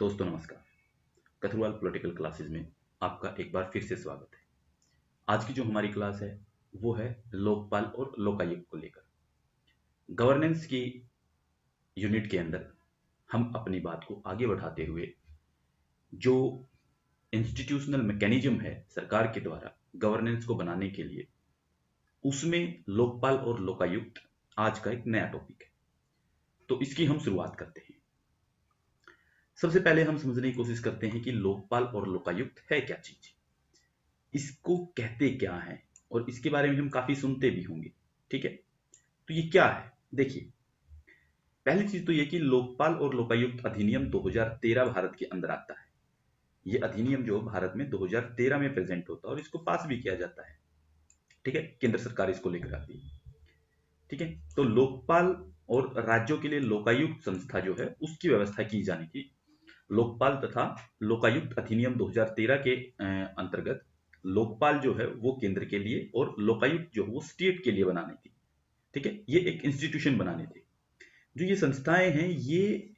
दोस्तों नमस्कार। कथरवाल political classes में आपका एक बार फिर से स्वागत है। आज की जो हमारी क्लास है वो है लोकपाल और लोकायुक्त को लेकर। गवर्नेंस की यूनिट के अंदर हम अपनी बात को आगे बढ़ाते हुए जो इंस्टीट्यूशनल मैकेनिज्म है सरकार के द्वारा गवर्नेंस को बनाने के लिए, उसमें लोकपाल और लोकायुक्त आज का एक नया टॉपिक है। तो इसकी हम शुरुआत करते हैं। सबसे पहले हम समझने की कोशिश करते हैं कि लोकपाल और लोकायुक्त है क्या चीज, इसको कहते क्या है, और इसके बारे में हम काफी सुनते भी होंगे। ठीक है, तो ये क्या है? देखिए, पहली चीज तो ये कि लोकपाल और लोकायुक्त अधिनियम 2013 भारत के अंदर आता है। ये अधिनियम जो भारत में 2013 में प्रेजेंट होता है और इसको पास भी किया जाता है। ठीक है, केंद्र सरकार इसको लेकर आती है। ठीक है, तो लोकपाल और राज्यों के लिए लोकायुक्त संस्था जो है उसकी व्यवस्था की जाने की लोकपाल तथा लोकायुक्त अधिनियम 2013 के अंतर्गत लोकपाल जो है वो केंद्र के लिए और लोकायुक्त जो है वो स्टेट के लिए बनानी थी। ठीक है, ये एक इंस्टीट्यूशन बनाने थे। जो ये संस्थाएं हैं ये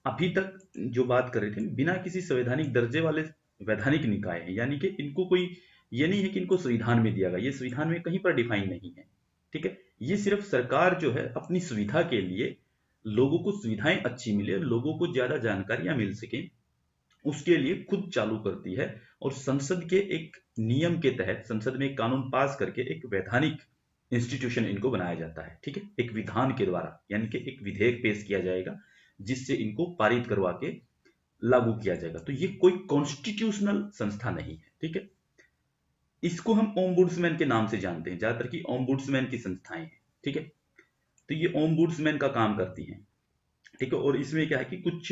अभी तक जो बात कर रहे थे बिना किसी संवैधानिक दर्जे वाले वैधानिक निकाय हैं, यानी कि इनको कोई ये नहीं है कि इनको संविधान में दिया गया, ये संविधान में कहीं पर डिफाइन नहीं है। ठीक है, ये सिर्फ सरकार जो है अपनी सुविधा के लिए, लोगों को सुविधाएं अच्छी मिले, लोगों को ज्यादा जानकारियां मिल सके, उसके लिए खुद चालू करती है। और संसद के एक नियम के तहत संसद में एक कानून पास करके एक वैधानिक इंस्टीट्यूशन इनको बनाया जाता है। ठीक है, एक विधान के द्वारा, यानी कि एक विधेयक पेश किया जाएगा जिससे इनको पारित करवा के लागू किया जाएगा। तो ये कोई कॉन्स्टिट्यूशनल संस्था नहीं है। ठीक है, इसको हम ओम्बुड्समैन के नाम से जानते हैं, ज्यादातर की ओम्बुड्समैन की संस्थाएं हैं। ठीक है, तो ये ओम्बुड्समैन का काम करती हैं। ठीक है, और इसमें क्या है कि कुछ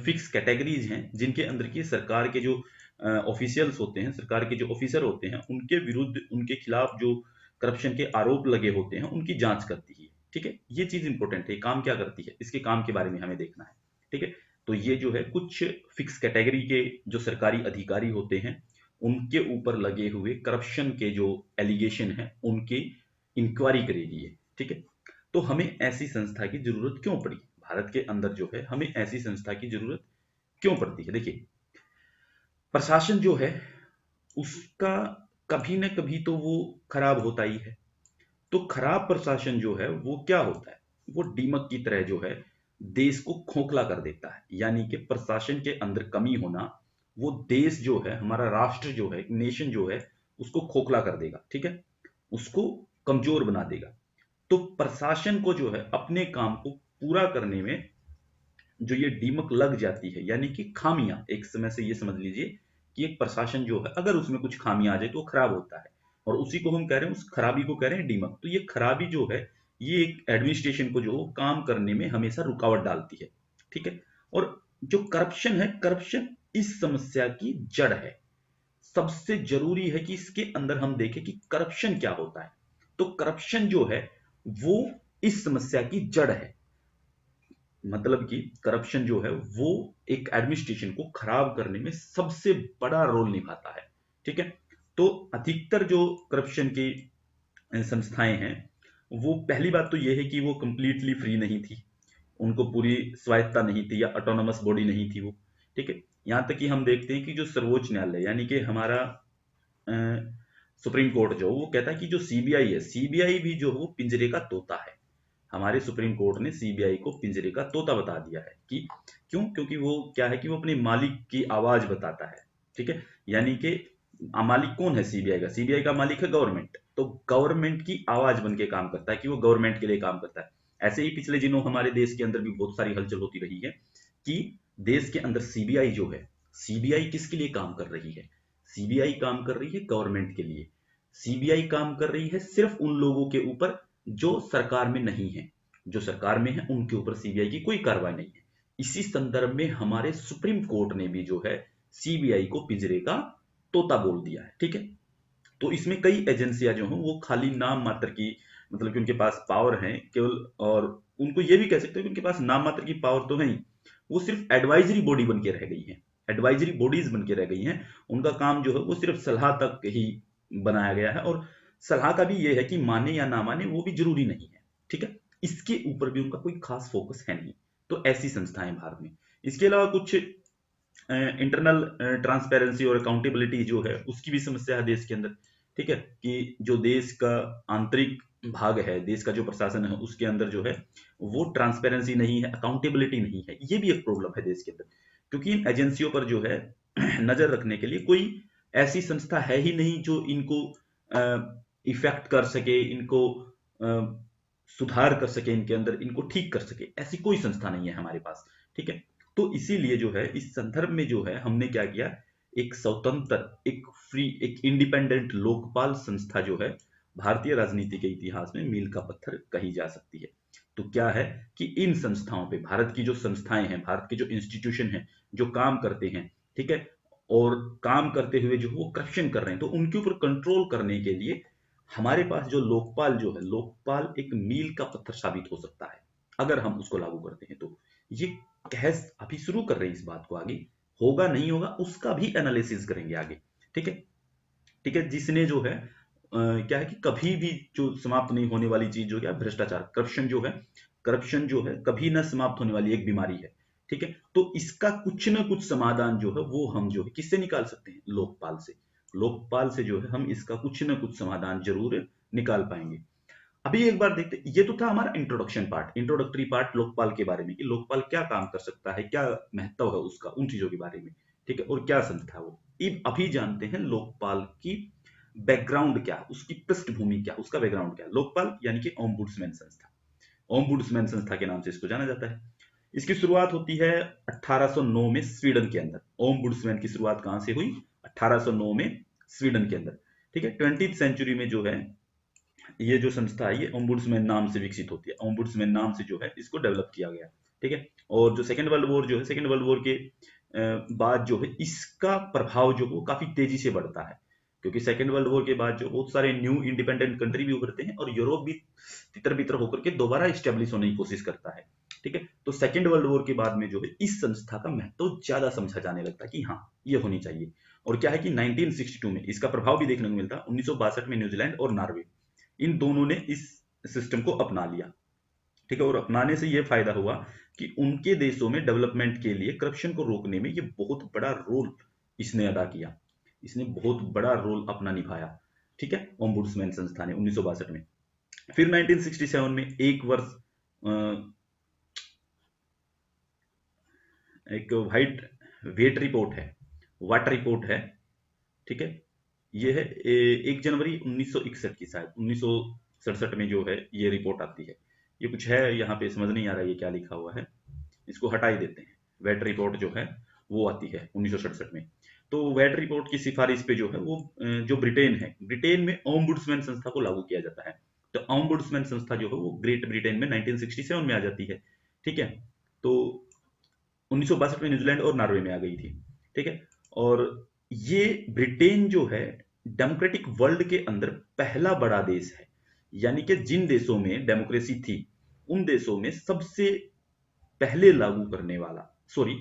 फिक्स कैटेगरीज हैं जिनके अंदर की सरकार के जो ऑफिशियल्स होते हैं, सरकार के जो ऑफिसर होते हैं, उनके विरुद्ध, उनके खिलाफ जो करप्शन के आरोप लगे होते हैं उनकी जांच करती है। ठीक है, ये चीज इंपॉर्टेंट है। काम क्या करती है, इसके काम के बारे में हमें देखना है। ठीक है, तो ये जो है कुछ फिक्स कैटेगरी के जो सरकारी अधिकारी होते हैं उनके ऊपर लगे हुए करप्शन के जो एलिगेशन है उनकी इंक्वायरी करेगी ये। ठीक है, तो हमें ऐसी संस्था की जरूरत क्यों पड़ी? भारत के अंदर जो है हमें ऐसी संस्था की जरूरत क्यों पड़ती है? देखिए, प्रशासन जो है उसका कभी ना कभी तो वो खराब होता ही है। तो खराब प्रशासन जो है वो क्या होता है, वो दीमक की तरह जो है देश को खोखला कर देता है। यानी कि प्रशासन के अंदर कमी होना वो देश जो है, हमारा राष्ट्र जो है, नेशन जो है, उसको खोखला कर देगा। ठीक है, उसको कमजोर बना देगा। तो प्रशासन को जो है अपने काम को पूरा करने में जो ये दीमक लग जाती है, यानी कि खामियां, एक समय से ये समझ लीजिए कि एक प्रशासन जो है अगर उसमें कुछ खामियां आ जाए तो वो खराब होता है, और उसी को हम कह रहे हैं, उस खराबी को कह रहे हैं दीमक। तो ये खराबी जो है ये एक एडमिनिस्ट्रेशन को जो काम करने में हमेशा रुकावट डालती है। ठीक है, और जो करप्शन है, करप्शन इस समस्या की जड़ है। सबसे जरूरी है कि इसके अंदर हम देखें कि करप्शन क्या होता है। तो करप्शन जो है वो इस समस्या की जड़ है। मतलब कि करप्शन जो है वो एक एडमिनिस्ट्रेशन को खराब करने में सबसे बड़ा रोल निभाता है। ठीक है, तो अधिकतर जो करप्शन की संस्थाएं हैं, वो पहली बात तो ये है कि वो कंप्लीटली फ्री नहीं थी, उनको पूरी स्वायत्ता नहीं थी या ऑटोनोमस बॉडी नहीं थी वो। ठीक है, यहां तक कि हम देखते हैं कि जो सर्वोच्च न्यायालय, यानी कि हमारा सुप्रीम कोर्ट जो वो कहता है कि जो सीबीआई है, सीबीआई भी जो है वो पिंजरे का तोता है। हमारे सुप्रीम कोर्ट ने सीबीआई को पिंजरे का तोता बता दिया है कि क्यों? क्योंकि वो क्या है कि वो अपने मालिक की आवाज बताता है। ठीक है, यानी कि मालिक कौन है सीबीआई का? सीबीआई का मालिक है गवर्नमेंट। तो गवर्नमेंट की आवाज बन के काम करता है कि वो गवर्नमेंट के लिए काम करता है। ऐसे ही पिछले दिनों हमारे देश के अंदर भी बहुत सारी हलचल होती रही है कि देश के अंदर सीबीआई जो है, सीबीआई किसके लिए काम कर रही है? सीबीआई काम कर रही है गवर्नमेंट के लिए। सीबीआई काम कर रही है सिर्फ उन लोगों के ऊपर जो सरकार में नहीं है। जो सरकार में है उनके ऊपर सीबीआई की कोई कार्रवाई नहीं है। इसी संदर्भ में हमारे सुप्रीम कोर्ट ने भी जो है सीबीआई को पिंजरे का तोता बोल दिया है। ठीक है, तो इसमें कई एजेंसियां जो हैं वो खाली नाम मात्र की, मतलब कि उनके पास पावर है केवल, और उनको ये भी कह सकते हैं कि उनके पास नाम मात्र की पावर तो है ही, वो सिर्फ एडवाइजरी बॉडी बन के रह गई है, एडवाइजरी बॉडीज बन के रह गई हैं। उनका काम जो है वो सिर्फ सलाह तक ही बनाया गया है, और सलाह का भी ये है कि माने या ना माने वो भी जरूरी नहीं है। ठीक है, इसके ऊपर भी उनका कोई खास फोकस है नहीं। तो ऐसी संस्थाएं भारत में, इसके अलावा कुछ इंटरनल ट्रांसपेरेंसी और अकाउंटेबिलिटी जो है उसकी भी समस्या है देश के अंदर। ठीक है, कि जो देश का आंतरिक भाग है, देश का जो प्रशासन है उसके अंदर जो है वो ट्रांसपेरेंसी नहीं है, अकाउंटेबिलिटी नहीं है। ये भी एक प्रॉब्लम है देश के अंदर, क्योंकि इन एजेंसियों पर जो है नजर रखने के लिए कोई ऐसी संस्था है ही नहीं जो इनको इफेक्ट कर सके, इनको सुधार कर सके, इनके अंदर इनको ठीक कर सके, ऐसी कोई संस्था नहीं है हमारे पास। ठीक है, तो इसीलिए जो है इस संदर्भ में जो है हमने क्या किया, एक स्वतंत्र, एक फ्री, एक इंडिपेंडेंट लोकपाल संस्था जो है भारतीय राजनीति के इतिहास में मील का पत्थर कही जा सकती है। तो क्या है कि इन संस्थाओं पे, भारत की जो संस्थाएं हैं, भारत के जो इंस्टीट्यूशन हैं, जो काम करते हैं, ठीक है, और काम करते हुए जो वो करप्शन कर रहे हैं, तो उनके ऊपर कंट्रोल करने के लिए हमारे पास जो लोकपाल जो है, लोकपाल एक मील का पत्थर साबित हो सकता है अगर हम उसको लागू करते हैं। तो ये बहस अभी शुरू कर रहे हैं, इस बात को आगे होगा नहीं होगा उसका भी एनालिसिस करेंगे आगे। ठीक है, ठीक है, जिसने जो है क्या है कि कभी भी जो समाप्त नहीं होने वाली चीज जो है भ्रष्टाचार, करप्शन जो है, करप्शन जो है कभी ना समाप्त होने वाली एक बीमारी है। ठीक है, तो इसका कुछ ना कुछ समाधान जो है वो हम जो है किससे निकाल सकते हैं, लोकपाल से। लोकपाल से जो है हम इसका कुछ ना कुछ समाधान जरूर निकाल पाएंगे। अभी एक बार देखते, ये तो था हमारा introduction part, introductory part Lokpal के बारे में, कि लोकपाल क्या काम कर सकता है, क्या महत्व है उसका, उन चीजों के बारे में। ठीक है, और क्या संस्था है वो। अभी जानते हैं लोकपाल की बैकग्राउंड क्या, उसकी पृष्ठभूमि क्या, उसका बैकग्राउंड क्या। लोकपाल यानी कि ओम्बुड्समैन संस्था, ओम्बुड्समैन संस्था के नाम से इसको जाना जाता है। इसकी शुरुआत होती है 1809 में स्वीडन के अंदर। ओम्बुड्समैन की शुरुआत कहां से हुई, 1809 में स्वीडन के अंदर। ठीक है, 20th सेंचुरी में जो है ये जो संस्था है ये ओम्बुड्समैन नाम से विकसित होती है, ओम्बुड्समैन नाम से जो है इसको डेवलप किया गया। ठीक है, और जो सेकेंड वर्ल्ड वॉर जो है, सेकेंड वर्ल्ड वॉर के बाद जो है इसका प्रभाव जो वो काफी तेजी से बढ़ता है, क्योंकि सेकेंड वर्ल्ड वॉर के बाद जो बहुत सारे न्यू इंडिपेंडेंट कंट्री भी उभरते हैं और यूरोप भी तितर बितर होकर के दोबारा स्टेब्लिश होने की कोशिश करता है। ठीक है, तो सेकेंड वर्ल्ड वॉर के बाद में जो है इस संस्था का महत्व ज्यादा समझा जाने लगता है कि हाँ ये होनी चाहिए। और क्या है कि 1962 में इसका प्रभाव भी देखने को मिलता है। 1962 में न्यूजीलैंड और नॉर्वे, इन दोनों ने इस सिस्टम को अपना लिया। ठीक है, और अपनाने से यह फायदा हुआ कि उनके देशों में डेवलपमेंट के लिए करप्शन को रोकने में ये बहुत बड़ा रोल इसने अदा किया, इसने बहुत बड़ा रोल अपना निभाया। ठीक है, ओम्बुड्समैन संस्था ने 1962 में। फिर 1967 में एक वर्ष एक वाइट वेट रिपोर्ट है, वाट रिपोर्ट है। ठीक है, ये है 1 जनवरी 1961 की, शायद 1967 में जो है ये रिपोर्ट आती है। ये कुछ है यहाँ पे समझ नहीं आ रहा है ये क्या लिखा हुआ है, इसको हटा ही देते हैं। वेट रिपोर्ट जो है वो आती है 1967 में। तो वेट रिपोर्ट की सिफारिश पे जो है वो जो ब्रिटेन है, ब्रिटेन में ओम्बुड्समैन संस्था को लागू किया जाता है। तो ओम्बुड्समैन संस्था जो है वो ग्रेट ब्रिटेन में 1967 में आ जाती है। ठीक है, तो 1962 में न्यूजीलैंड और नॉर्वे में आ गई थी। ठीक है, और ये ब्रिटेन जो है डेमोक्रेटिक वर्ल्ड के अंदर पहला बड़ा देश है, यानी कि जिन देशों में डेमोक्रेसी थी उन देशों में सबसे पहले लागू करने वाला, सॉरी,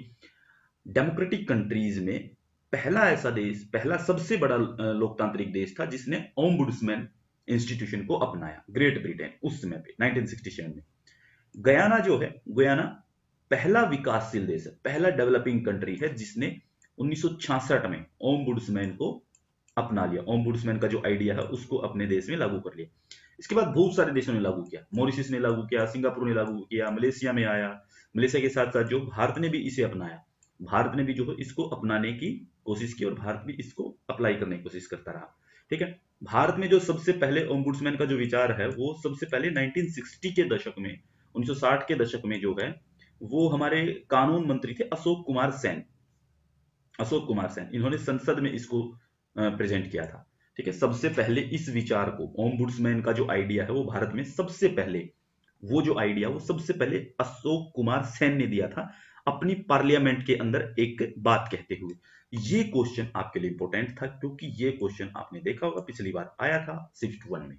डेमोक्रेटिक कंट्रीज में पहला ऐसा देश, पहला सबसे बड़ा लोकतांत्रिक देश था जिसने ओम्बुड्समैन इंस्टीट्यूशन को अपनाया, ग्रेट ब्रिटेन उस समय पे 1967 में। गयाना जो है, गयाना पहला विकासशील देश है, पहला डेवलपिंग कंट्री है जिसने 1966 में ओम्बुड्समैन को अपना लिया, ओम्बुड्समैन का जो आइडिया है उसको अपने देश में लागू कर लिया। इसके बाद बहुत सारे देशों ने लागू किया, मॉरिशस ने लागू किया, सिंगापुर ने लागू किया, मलेशिया में आया, मलेशिया के साथ साथ जो भारत ने भी इसे अपनाया, भारत ने भी जो है इसको अपनाने की कोशिश की और भारत भी इसको अप्लाई करने की कोशिश करता रहा। ठीक है, भारत में जो सबसे पहले ओम्बुड्समैन का जो विचार है वो सबसे पहले 1960 के दशक में, 1960 के दशक में जो है वो हमारे कानून मंत्री थे अशोक कुमार सेन, अशोक कुमार सेन, इन्होंने संसद में इसको प्रेजेंट किया था। ठीक है, सबसे पहले इस विचार को, ओम्बुड्समैन का जो आइडिया है वो भारत में सबसे पहले, वो जो आइडिया वो सबसे पहले अशोक कुमार सेन ने दिया था अपनी पार्लियामेंट के अंदर एक बात कहते हुए। ये क्वेश्चन आपके लिए इंपॉर्टेंट था क्योंकि ये क्वेश्चन आपने देखा होगा पिछली बार आया था शिफ्ट 1 में,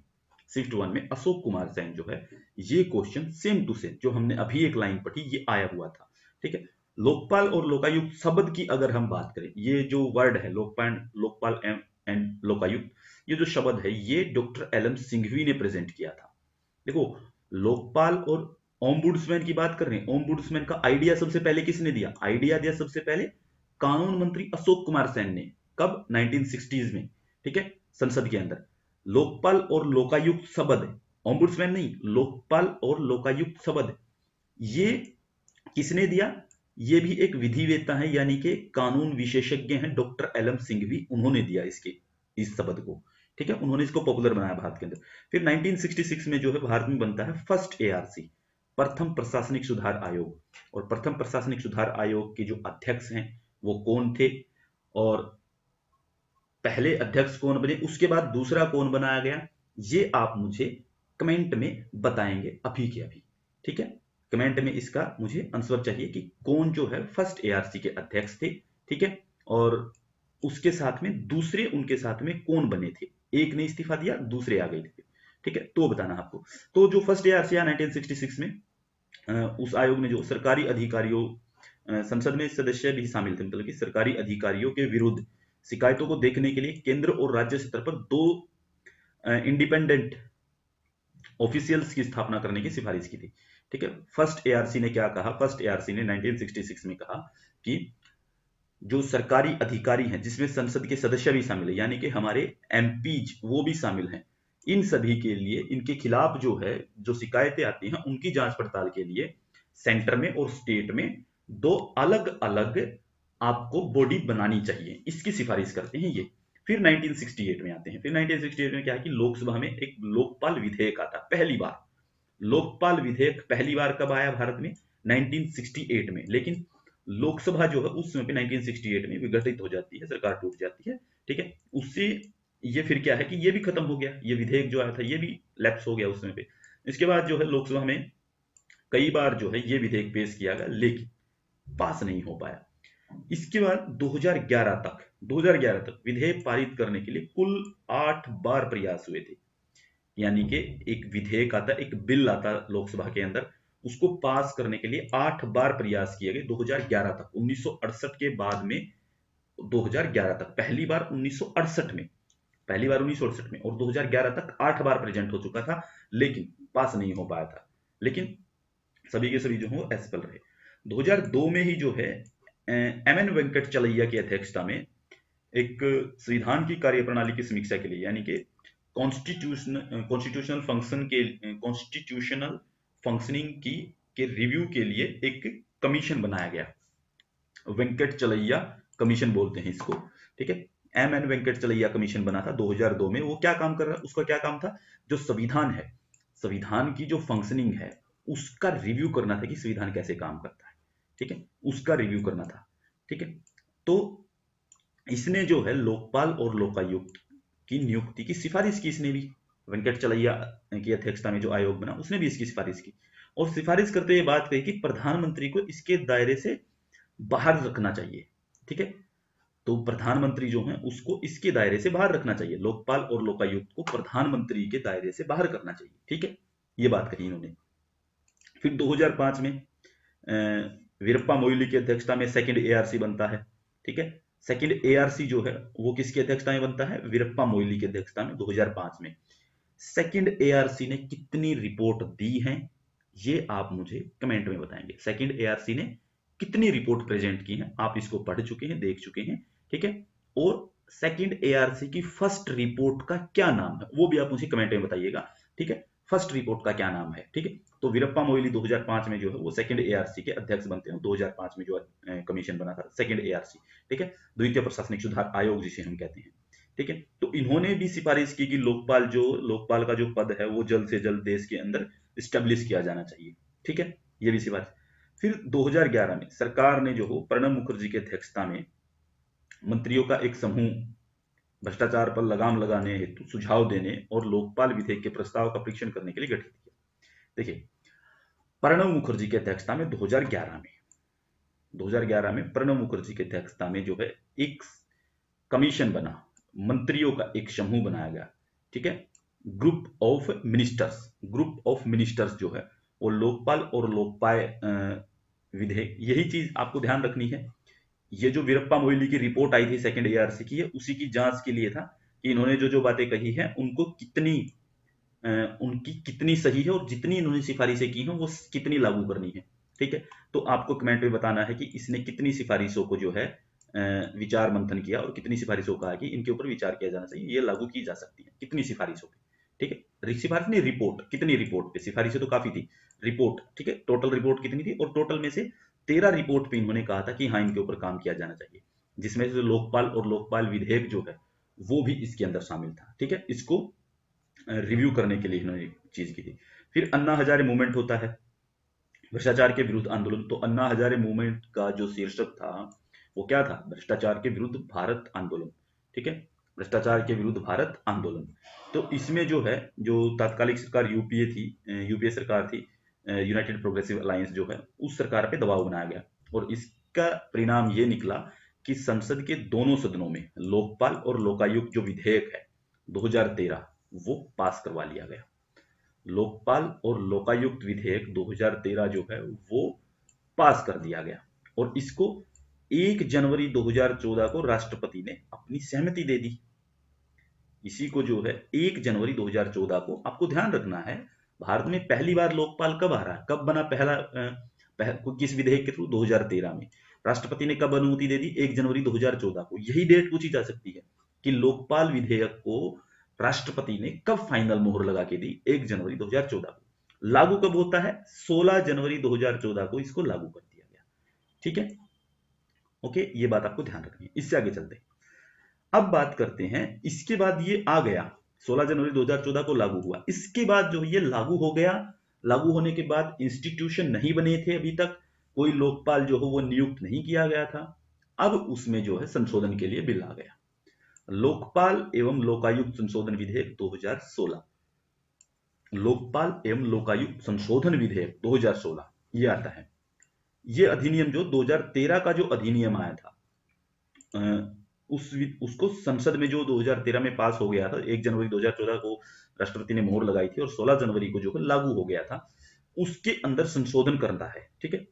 शिफ्ट 1 में अशोक कुमार सेन जो है ये क्वेश्चन सेम टू सेम जो हमने अभी एक लाइन पढ़ी ये आया हुआ था। ठीक है, लोकपाल और लोकायुक्त शब्द की अगर हम बात करें, ये जो वर्ड है लोकपाल, लोकपाल एंड लोकायुक्त, ये जो शब्द है ये डॉक्टर एल एम सिंघवी ने प्रेजेंट किया था। देखो, लोकपाल और ओम्बुड्समैन की बात कर रहे हैं, ओम्बुड्समैन का आइडिया सबसे पहले किसने दिया? आइडिया दिया सबसे पहले कानून मंत्री अशोक कुमार सेन ने। कब? 1960s में, ठीक है, संसद के अंदर। लोकपाल और लोकायुक्त शब्द, ओम्बुड्समैन नहीं, लोकपाल और लोकायुक्त शब्द, ये किसने दिया? ये भी एक विधिवेत्ता है, यानी कि कानून विशेषज्ञ हैं, डॉक्टर एलएम सिंह भी, उन्होंने दिया इसके इस शब्द को, ठीक है, उन्होंने इसको पॉपुलर बनाया भारत के अंदर। फिर 1966 में जो है भारत में बनता है फर्स्ट एआरसी, प्रथम प्रशासनिक सुधार आयोग। और प्रथम प्रशासनिक सुधार आयोग के जो अध्यक्ष हैं वो कौन थे, और पहले अध्यक्ष कौन बने, उसके बाद दूसरा कौन बनाया गया, ये आप मुझे कमेंट में बताएंगे अभी के अभी, ठीक है। कमेंट में इसका मुझे आंसर चाहिए कि कौन जो है फर्स्ट एआरसी के अध्यक्ष थे, ठीक है, और उसके साथ में दूसरे उनके साथ में कौन बने थे। एक ने इस्तीफा दिया, दूसरे आ गए थे, ठीक है, तो बताना आपको। तो जो फर्स्ट एआरसी आया 1966 में, उस आयोग ने जो सरकारी अधिकारियों, संसद में सदस्य भी शामिल थे, मतलब कि सरकारी अधिकारियों के विरुद्ध शिकायतों को देखने के लिए केंद्र और राज्य स्तर पर 2 इंडिपेंडेंट ऑफिशियल्स की स्थापना करने की सिफारिश की थी, ठीक है। फर्स्ट एआरसी ने क्या कहा? फर्स्ट एआरसी ने 1966 में कहा कि जो सरकारी अधिकारी हैं, जिसमें संसद के सदस्य भी शामिल है, यानी कि हमारे एमपीज वो भी शामिल हैं, इन सभी के लिए, इनके खिलाफ जो है जो शिकायतें आती हैं उनकी जांच पड़ताल के लिए सेंटर में और स्टेट में 2 अलग अलग आपको बॉडी बनानी चाहिए, इसकी सिफारिश करते हैं ये। फिर 1968 में आते हैं। फिर 1968 में क्या है कि लोकसभा में एक लोकपाल विधेयक आता, पहली बार लोकपाल विधेयक पहली बार कब आया भारत में? 1968 में। लेकिन लोकसभा जो है उस समय पे 1968 में विघटित हो जाती है, सरकार टूट जाती है, ठीक है। उससे ये फिर क्या है कि ये भी खत्म हो गया, ये विधेयक जो आया था ये भी लैप्स हो गया उस समय पे। इसके बाद जो है लोकसभा में कई बार जो है ये विधेयक पेश किया गया, लेकिन पास नहीं हो पाया। इसके बाद 2011 तक विधेयक पारित करने के लिए कुल 8 बार प्रयास हुए थे, यानी कि एक विधेयक आता, एक बिल आता लोकसभा के अंदर, उसको पास करने के लिए 8 बार प्रयास किए गए 2011 तक। 1968 के बाद में 2011 तक, पहली बार 1968 में, पहली बार 1968 में, और 2011 तक 8 बार प्रेजेंट हो चुका था, लेकिन पास नहीं हो पाया था। लेकिन सभी के सभी जो हो एसपल रहे। 2002 में ही जो है एमएन वेंकट चलैया की अध्यक्षता में एक संविधान की कार्यप्रणाली की समीक्षा के लिए, यानी कि कॉन्स्टिट्यूशनल फंक्शनिंग की के रिव्यू के लिए एक कमीशन बनाया गया। वेंकट चलैया कमीशन बोलते हैं इसको, ठीक है। एमएन वेंकट चलैया कमीशन बना था 2002 में। वो क्या काम कर रहा, उसका क्या काम था? जो संविधान है, संविधान की जो फंक्शनिंग है उसका रिव्यू करना था कि संविधान कैसे काम करता है, ठीक है, उसका रिव्यू करना था, ठीक है। तो इसने जो है लोकपाल और लोकायुक्त की नियुक्ति की सिफारिश की, इसने भी, वेंकट चलैया की अध्यक्षता में जो आयोग बना उसने भी इसकी सिफारिश की, और सिफारिश करते हुए बात कही कि प्रधानमंत्री को इसके दायरे से बाहर रखना चाहिए, ठीक है। तो प्रधानमंत्री जो है उसको इसके दायरे से बाहर रखना चाहिए, लोकपाल और लोकायुक्त को प्रधानमंत्री के दायरे से बाहर करना चाहिए, ठीक है, ये बात कही इन्होंने। फिर 2005 में वीरप्पा मोइली की अध्यक्षता में सेकंड एआरसी बनता है, ठीक है। सेकंड एआरसी जो है वो किसकी अध्यक्षता में बनता है? वीरप्पा मोइली की अध्यक्षता में 2005 में। सेकंड एआरसी ने कितनी रिपोर्ट दी है ये आप मुझे कमेंट में बताएंगे। सेकंड एआरसी ने कितनी रिपोर्ट प्रेजेंट की है, आप इसको पढ़ चुके हैं, देख चुके हैं, ठीक है। और सेकंड एआरसी की फर्स्ट रिपोर्ट का क्या नाम है वो भी आप मुझे कमेंट में बताइएगा, ठीक है। फर्स्ट रिपोर्ट का क्या नाम है, ठीक है। तो वीरप्पा मोइली 2005 में जो है वो सेकंड एआरसी के अध्यक्ष बनते हैं। 2005 में जो कमीशन बना था सेकंड एआरसी, ठीक है, द्वितीय प्रशासनिक सुधार आयोग जिसे हम कहते हैं, ठीक है। तो इन्होंने भी सिफारिश की कि लोकपाल का जो पद है वो जल्द से जल्द देश के अंदर स्टेब्लिश किया जाना चाहिए, ठीक है, ये भी सिफारिश। फिर 2011 में सरकार ने जो हो प्रणब मुखर्जी की अध्यक्षता में मंत्रियों का एक समूह भ्रष्टाचार पर लगाम लगाने हेतु सुझाव देने और लोकपाल विधेयक के प्रस्ताव का परीक्षण करने के लिए गठित किया। देखिए, प्रणब मुखर्जी की अध्यक्षता में 2011 में प्रणब मुखर्जी की अध्यक्षता में जो है एक कमीशन बना, मंत्रियों का एक समूह बनाया गया, ठीक है। ग्रुप ऑफ मिनिस्टर्स जो है वो लोकपाल और लोकपाल विधेयक, यही चीज आपको ध्यान रखनी है। ये जो वीरप्पा मोइली की रिपोर्ट आई थी सेकंड एआरसी की, उसी की जांच के लिए था कि इन्होंने जो जो बातें कही हैं उनको कितनी उनकी कितनी सही है और जितनी इन्होंने सिफारिशें की हैं वो कितनी लागू करनी है। ठीक है, तो आपको कमेंट में बताना है कि इसने कितनी सिफारिशों को जो है विचार मंथन किया और कितनी सिफारिशों को कहा कि इनके ऊपर विचार किया जाना चाहिए, ये लागू की जा सकती है, कितनी सिफारिशों पे। ठीक है, सिफारिश नहीं, रिपोर्ट, कितनी रिपोर्ट पे, सिफारिशें तो काफी थी, रिपोर्ट, ठीक है, टोटल रिपोर्ट कितनी थी, और टोटल में से 13 रिपोर्ट पे इन्होंने कहा था कि हाँ इनके ऊपर काम किया जाना चाहिए, जिसमें से लोकपाल और लोकपाल विधेयक जो है वो भी इसके अंदर शामिल था। ठीक है, इसको रिव्यू करने के लिए इन्होंने चीज की थी। फिर अन्ना हजारे मूवमेंट होता है, भ्रष्टाचार के विरुद्ध आंदोलन। तो अन्ना हजारे मूवमेंट का जो शीर्षक था वो क्या था, भ्रष्टाचार के विरुद्ध भारत आंदोलन। ठीक है, भ्रष्टाचार के विरुद्ध भारत आंदोलन। तो इसमें जो है, जो तात्कालिक सरकार यूपीए थी, यूपीए सरकार थी, यूनाइटेड प्रोग्रेसिव अलायंस जो है, उस सरकार पे दबाव बनाया गया और इसका परिणाम ये निकला कि संसद के दोनों सदनों में लोकपाल और लोकायुक्त जो विधेयक है 2013 वो पास करवा लिया गया। लोकपाल और लोकायुक्त विधेयक 2013 जो है वो पास कर दिया गया और इसको 1 जनवरी 2014 को राष्ट्रपति ने अपनी सहमति दे दी। इसी को जो है 1 जनवरी 2014 को, आपको ध्यान रखना है, भारत में पहली बार लोकपाल कब आ रहा है, कब बना पहला किस विधेयक के थ्रू, 2013 में। राष्ट्रपति ने कब अनुमति दे दी, 1 जनवरी 2014 को। यही डेट पूछी जा सकती है कि लोकपाल विधेयक को राष्ट्रपति ने कब फाइनल मोहर लगा के दी, 1 जनवरी 2014 को। लागू कब होता है, 16 जनवरी 2014 को इसको लागू कर दिया गया। ठीक है, ओके, ये बात आपको ध्यान रखनी है। इससे आगे चलते हैं, अब बात करते हैं, इसके बाद ये आ गया, 16 जनवरी 2014 को लागू हुआ। इसके बाद जो ये लागू हो गया, लागू होने के बाद इंस्टीट्यूशन नहीं बने थे अभी तक, कोई लोकपाल जो हो वो नियुक्त नहीं किया गया था। अब उसमें जो है संशोधन के लिए बिल आ गया, लोकपाल एवं लोकायुक्त संशोधन विधेयक 2016। लोकपाल एवं लोकायुक्त संशोधन विधेयक 2016 ये आता है। ये अधिनियम जो 2013 का जो अधिनियम आया था, उसको संसद में जो 2013 में पास हो गया था, 1 जनवरी 2014 को राष्ट्रपति ने मोहर लगाई थी और 16 जनवरी को जो है लागू हो गया था, उसके अंदर संशोधन करना है। ठीक है,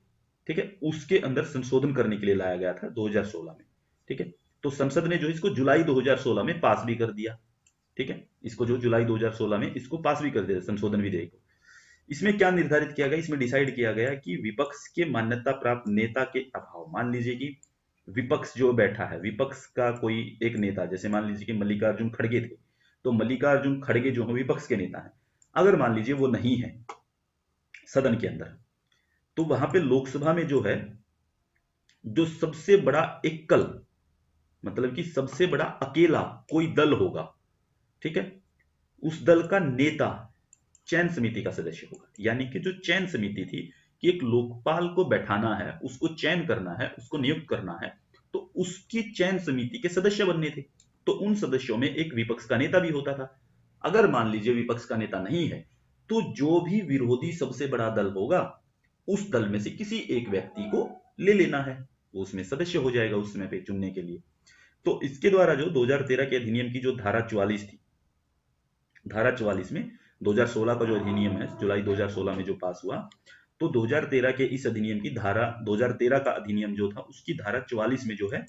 ठीक है, उसके अंदर संशोधन करने के लिए लाया गया था 2016 में। ठीक है, तो संसद ने जो इसको जुलाई 2016 में पास भी कर दिया। ठीक है, इसको जो जुलाई 2016 में इसको पास भी कर दिया संशोधन विधेयक को। इसमें क्या निर्धारित किया गया, इसमें डिसाइड किया गया कि विपक्ष के मान्यता प्राप्त नेता के अभाव, मान लीजिए कि विपक्ष जो बैठा है, विपक्ष का कोई एक नेता, जैसे मान लीजिए कि मल्लिकार्जुन खड़गे थे, तो मल्लिकार्जुन खड़गे जो है विपक्ष के नेता है, अगर मान लीजिए वो नहीं है सदन के अंदर, तो वहां पे लोकसभा में जो है, जो सबसे बड़ा एकल, मतलब कि सबसे बड़ा अकेला कोई दल होगा, ठीक है, उस दल का नेता चयन समिति का सदस्य होगा। यानी कि जो चयन समिति थी कि एक लोकपाल को बैठाना है, उसको चयन करना है, उसको नियुक्त करना है, तो उसकी चयन समिति के सदस्य बनने थे। तो उन सदस्यों में एक विपक्ष का नेता भी होता था। अगर मान लीजिए विपक्ष का नेता नहीं है, तो जो भी विरोधी सबसे बड़ा दल होगा, उस दल में से किसी एक व्यक्ति को ले लेना है, वो उसमें सदस्य हो जाएगा उस समय पे चुनने के लिए। तो इसके द्वारा जो 2013 के अधिनियम की जो धारा 44 थी, धारा 44 में 2016 का जो अधिनियम है, जुलाई 2016 में जो पास हुआ, तो 2013 के इस अधिनियम की धारा, 2013 का अधिनियम जो था उसकी धारा 44 में जो है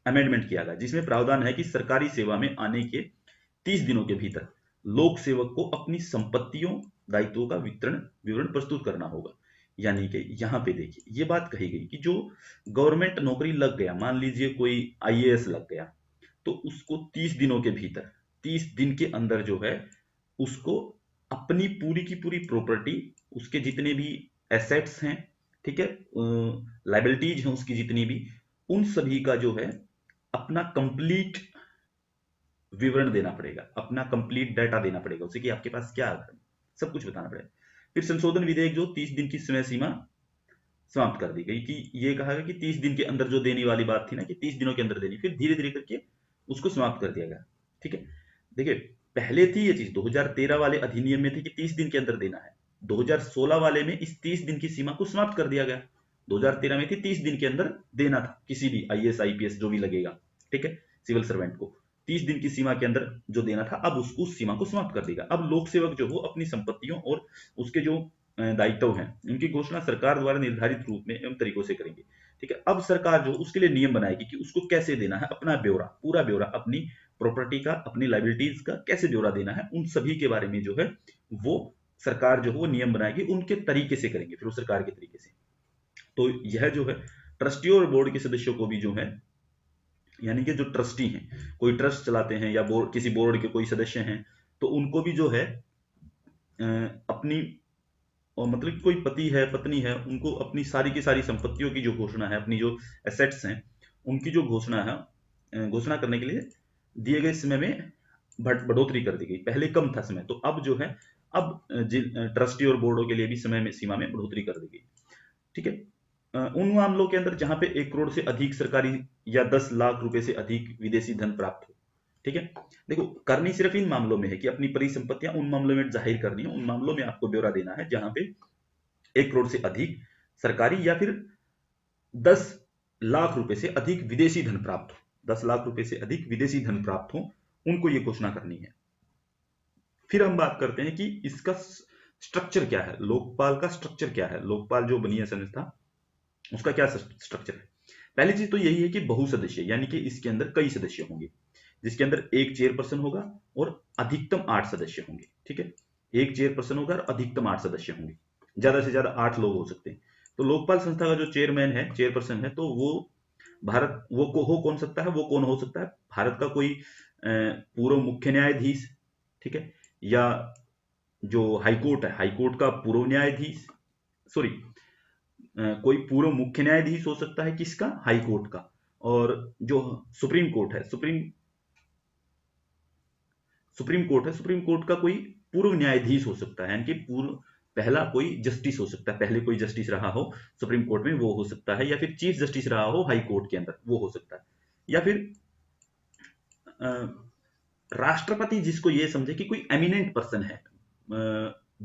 अमेंडमेंट किया गया, जिसमें प्रावधान है कि सरकारी सेवा में आने के 30 दिनों के भीतर लोक सेवक को अपनी संपत्तियों, दायित्वों का विवरण प्रस्तुत करना होगा। यानी कि यहां पे देखिए ये बात कही गई कि जो गवर्नमेंट नौकरी लग गया, मान लीजिए कोई आईएएस लग गया, तो उसको 30 दिनों के भीतर, 30 दिन के अंदर जो है उसको अपनी पूरी की पूरी प्रॉपर्टी, उसके जितने भी एसेट्स हैं, ठीक है, लाइबिलिटीज हैं उसकी जितनी भी, उन सभी का जो है अपना कंप्लीट विवरण देना पड़ेगा, अपना कंप्लीट डाटा देना पड़ेगा उसे कि आपके पास क्या है, सब कुछ बताना पड़ेगा। फिर संशोधन विधेयक जो 30 दिन की समय सीमा समाप्त कर दी गई कि ये कहा गया कि 30 दिन के अंदर जो देने वाली बात थी ना कि 30 दिनों के अंदर देनी, फिर धीरे धीरे करके उसको समाप्त कर दिया गया। ठीक है, देखिए पहले थी ये चीज 2013 वाले अधिनियम में थी कि 30 दिन के अंदर देना है, 2016 वाले में इस 30 दिन की सीमा को समाप्त कर दिया गया। 2013 में थी 30 दिन के अंदर देना था किसी भी आईएएस आईपीएस जो भी लगेगा, ठीक है, सिविल सर्वेंट को 30 दिन की सीमा के अंदर जो देना था, अब उसको उस सीमा को समाप्त कर देगा। अब लोक सेवक जो हो अपनी संपत्तियों और उसके जो दायित्व हैं उनकी घोषणा सरकार द्वारा निर्धारित रूप में एवं तरीकों से करेंगे। ठीक है, अब सरकार जो उसके लिए नियम बनाएगी कि उसको कैसे देना है, अपना ब्यौरा, पूरा ब्यौरा अपनी प्रॉपर्टी का, अपनी लाइबिलिटीज का कैसे ब्यौरा देना है, उन सभी के बारे में जो है वो सरकार जो है वो नियम बनाएगी, उनके तरीके से करेंगे, फिर उस सरकार के तरीके से। तो यह जो है ट्रस्टी और बोर्ड के सदस्यों को भी जो है, यानी कि जो ट्रस्टी हैं, कोई ट्रस्ट चलाते हैं या बोर्ड, किसी बोर्ड के कोई सदस्य हैं, तो उनको भी जो है अपनी, और मतलब कि कोई पति है, पत्नी है, उनको अपनी सारी की सारी संपत्तियों की जो घोषणा है, अपनी जो एसेट्स हैं उनकी जो घोषणा है, घोषणा करने के लिए दिए गए समय में बढ़ोतरी कर दी गई। पहले कम था समय, तो अब जो है अब ट्रस्टी और बोर्डों के लिए भी समय में सीमा में बढ़ोतरी कर दी गई। ठीक है। उन मामलों के अंदर जहां पे 1 करोड़ से अधिक सरकारी या 10 लाख रुपए से अधिक विदेशी धन प्राप्त हो। ठीक है। देखो, करनी सिर्फ इन मामलों में है कि अपनी परिसंपत्तियां उन मामलों में जाहिर करनी है, उन मामलों में आपको ब्यौरा देना है जहां पे 1 करोड़ से अधिक सरकारी या फिर 10 लाख रुपए से अधिक विदेशी धन प्राप्त हो, 10 लाख रुपए से अधिक विदेशी धन प्राप्त हो, उनको ये घोषणा करनी है। फिर हम बात करते हैं कि इसका स्ट्रक्चर क्या है, लोकपाल का स्ट्रक्चर क्या है, लोकपाल जो बनी है संस्था, उसका क्या स्ट्रक्चर है। पहली चीज तो यही है कि बहुसदस्य, यानी कि इसके अंदर कई सदस्य होंगे, जिसके अंदर एक चेयरपर्सन होगा और अधिकतम 8 सदस्य होंगे। ठीक है, एक चेयरपर्सन होगा और अधिकतम 8 सदस्य होंगे, ज्यादा से ज्यादा 8 लोग हो सकते हैं। तो लोकपाल संस्था का जो चेयरमैन है, चेयरपर्सन है, तो वो भारत वो को हो कौन सकता है, वो कौन हो सकता है, भारत का कोई पूर्व मुख्य न्यायाधीश, ठीक है, या जो हाईकोर्ट है, हाईकोर्ट का पूर्व न्यायाधीश, सॉरी, कोई पूर्व मुख्य न्यायाधीश हो सकता है किसका, हाईकोर्ट का, और जो सुप्रीम कोर्ट है, सुप्रीम कोर्ट का कोई पूर्व न्यायाधीश हो सकता है, यानी कि पूर्व पहला कोई जस्टिस हो सकता है, पहले कोई जस्टिस रहा हो सुप्रीम कोर्ट में, वो हो सकता है, या फिर चीफ जस्टिस रहा हो हाई कोर्ट के अंदर, वो हो सकता है, या फिर राष्ट्रपति जिसको ये समझे कि कोई एमिनेंट पर्सन है,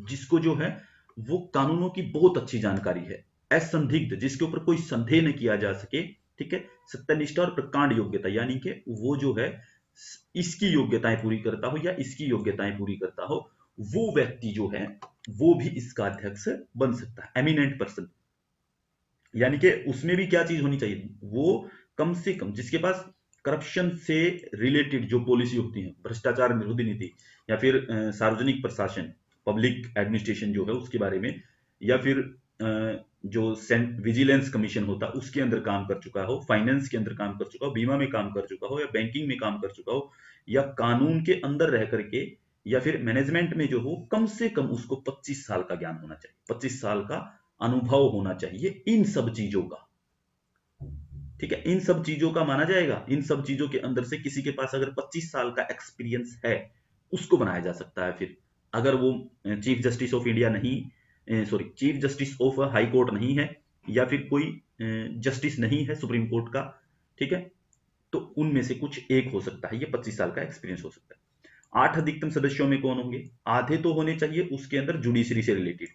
जिसको जो है वो कानूनों की बहुत अच्छी जानकारी है, असंदिग्ध, जिसके ऊपर कोई संदेह न किया जा सके। ठीक है, सत्यनिष्ठा और प्रकांड योग्यता, यानी कि वो जो है इसकी योग्यताएं पूरी करता हो या इसकी योग्यताएं पूरी करता हो, वो व्यक्ति जो है वो भी इसका अध्यक्ष बन सकता है, एमिनेंट पर्सन। यानी कि उसमें भी क्या चीज होनी चाहिए, वो कम से कम जिसके पास करप्शन से रिलेटेड जो पॉलिसी होती है, भ्रष्टाचार विरोधी नीति, या फिर सार्वजनिक प्रशासन, पब्लिक एडमिनिस्ट्रेशन जो है उसके बारे में, या फिर जो विजिलेंस कमीशन होता है उसके अंदर काम कर चुका हो, फाइनेंस के अंदर काम कर चुका हो, बीमा में काम कर चुका हो, या बैंकिंग में काम कर चुका हो, या कानून के अंदर रह करके, या फिर मैनेजमेंट में जो हो, कम से कम उसको 25 साल का ज्ञान होना चाहिए, 25 साल का अनुभव होना चाहिए इन सब चीजों का। ठीक है, इन सब चीजों का माना जाएगा, इन सब चीजों के अंदर से किसी के पास अगर 25 साल का एक्सपीरियंस है, उसको बनाया जा सकता है। फिर अगर वो चीफ जस्टिस ऑफ इंडिया नहीं, sorry, chief justice of high court नहीं है, या फिर कोई जस्टिस नहीं है सुप्रीम कोर्ट का, ठीक है, तो उनमें से कुछ एक हो सकता है, ये 25 साल का एक्सपीरियंस हो सकता है। 8 अधिकतम सदस्यों में कौन होंगे, आधे तो होने चाहिए उसके अंदर जुडिशरी से रिलेटेड,